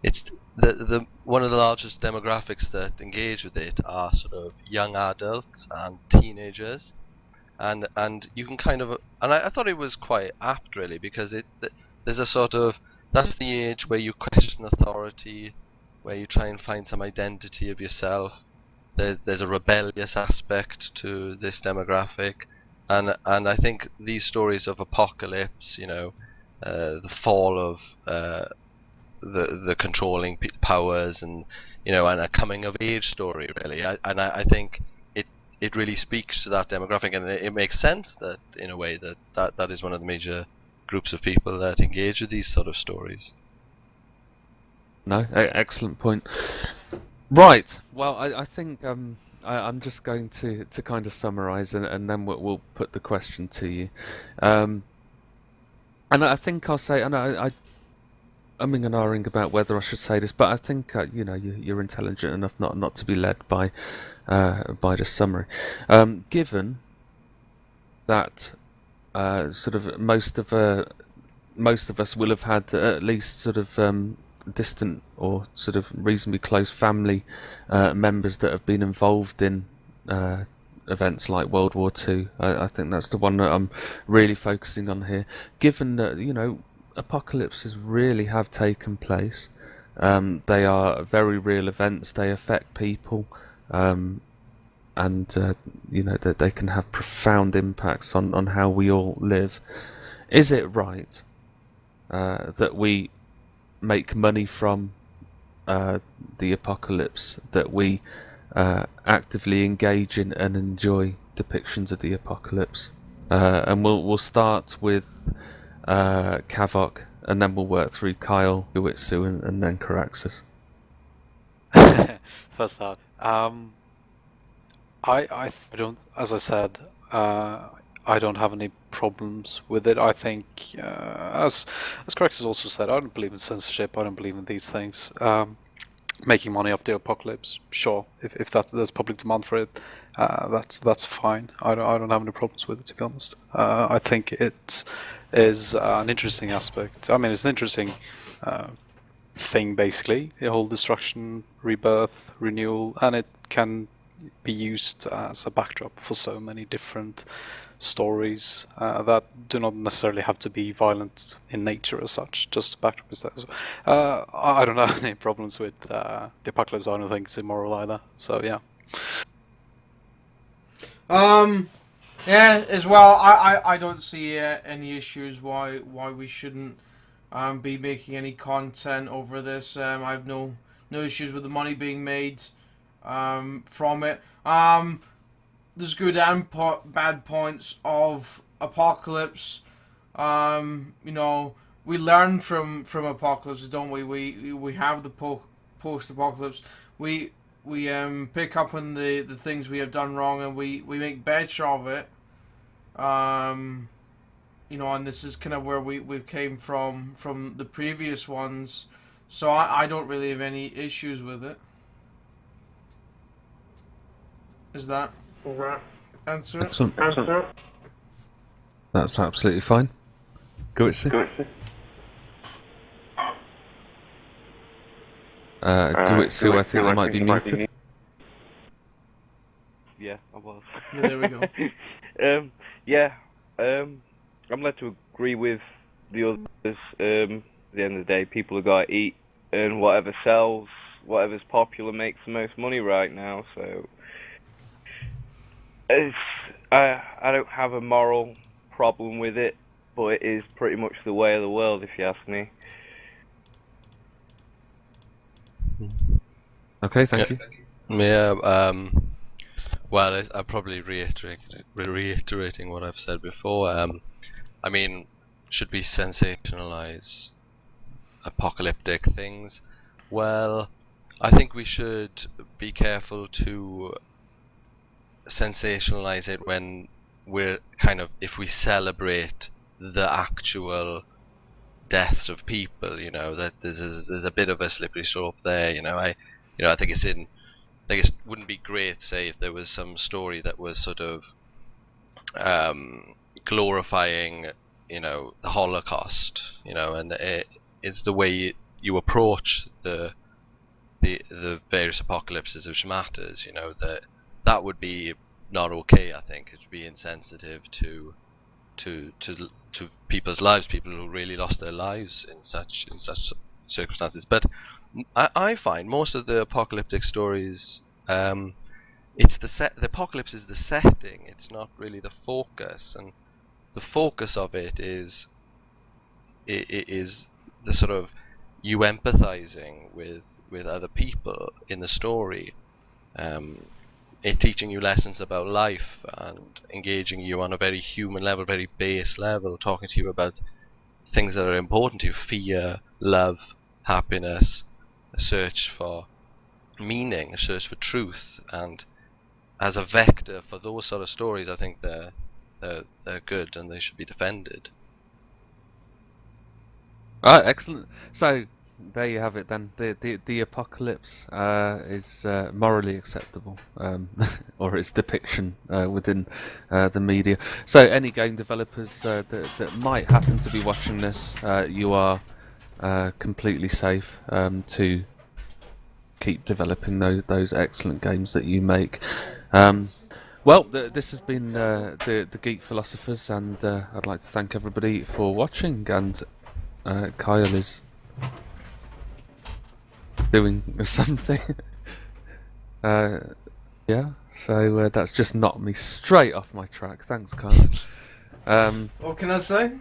It's the one of the largest demographics that engage with it are sort of young adults and teenagers, and you can kind of, and I thought it was quite apt really, because there's a sort of, that's the age where you question authority, where you try and find some identity of yourself. There's a rebellious aspect to this demographic, and I think these stories of apocalypse, the fall of the controlling powers, and and a coming of age story really. I think it really speaks to that demographic, and it makes sense that in a way that is one of the major groups of people that engage with these sort of stories. No, excellent point. Right. Well, I think I'm just going to kind of summarise, and then we'll put the question to you. And I think I'll say, and I'm umming and ahhing about whether I should say this, but I think you're intelligent enough not to be led by the summary. Given that sort of most of us will have had at least sort of distant or sort of reasonably close family members that have been involved in events like World War II. I think that's the one that I'm really focusing on here. Given that apocalypses really have taken place, they are very real events. They affect people, and that they can have profound impacts on how we all live. Is it right that we make money from the apocalypse, that we actively engage in and enjoy depictions of the apocalypse? And we'll start with Kavok, and then we'll work through Kyle, Uitsu, and then Caraxus. First out. I don't, as I said, I don't have any problems with it. I think, as Caraxus also said, I don't believe in censorship. I don't believe in these things. Making money off the apocalypse, sure. If there's public demand for it, that's fine. I don't have any problems with it, to be honest. I think it is an interesting aspect. I mean, it's an interesting thing, basically. The whole destruction, rebirth, renewal, and it can be used as a backdrop for so many different stories that do not necessarily have to be violent in nature as such. Just a backdrop is there. So, I don't have any problems with the apocalypse. I don't think it's immoral either. So yeah. Yeah, as well, I don't see any issues why we shouldn't be making any content over this. I have no issues with the money being made from it. There's good and bad points of apocalypse. We learn from apocalypse, don't we? We have the post-apocalypse. We pick up on the things we have done wrong, and we make better of it. And this is kind of where we came from the previous ones. So I don't really have any issues with it. Is that answer? Excellent. That's absolutely fine. Guitsi? Guitsi, I think you might be muted. Yeah, I was. Yeah, there we go. I'm led to agree with the others. At the end of the day, people have got to eat, and whatever sells, whatever's popular makes the most money right now. So I don't have a moral problem with it, but it is pretty much the way of the world, if you ask me. Okay, thank you. Yeah. Well, I'm probably reiterating what I've said before. I mean, should we sensationalize apocalyptic things? Well, I think we should be careful to sensationalize it when we're if we celebrate the actual deaths of people, that there's a bit of a slippery slope there. I think it wouldn't be great, say, if there was some story that was sort of glorifying, the Holocaust, and it's the way you approach the various apocalypses which matters, that would be not okay. I think it would be insensitive to people's lives, people who really lost their lives in such circumstances. But I find most of the apocalyptic stories, it's the apocalypse is the setting. It's not really the focus, and the focus of it is the sort of you empathizing with other people in the story, it teaching you lessons about life and engaging you on a very human level, very base level, talking to you about things that are important to you: fear, love, happiness, a search for meaning, a search for truth. And as a vector for those sort of stories, I think they're good and they should be defended. Alright, excellent. So there you have it then. The apocalypse is morally acceptable, or its depiction within the media. So any game developers that might happen to be watching this, you are completely safe to keep developing those excellent games that you make. Well, this has been the Geek Philosophers, and I'd like to thank everybody for watching. And Kyle is doing something. Yeah, so that's just knocked me straight off my track. Thanks, Kyle. What can I say?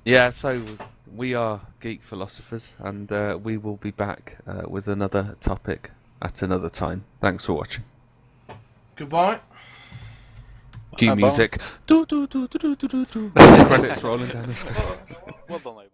Yeah, so we are Geek Philosophers, and we will be back with another topic at another time. Thanks for watching. Goodbye. Cue music. Do do do do do do do. Credits rolling down the screen. Well done, Abel.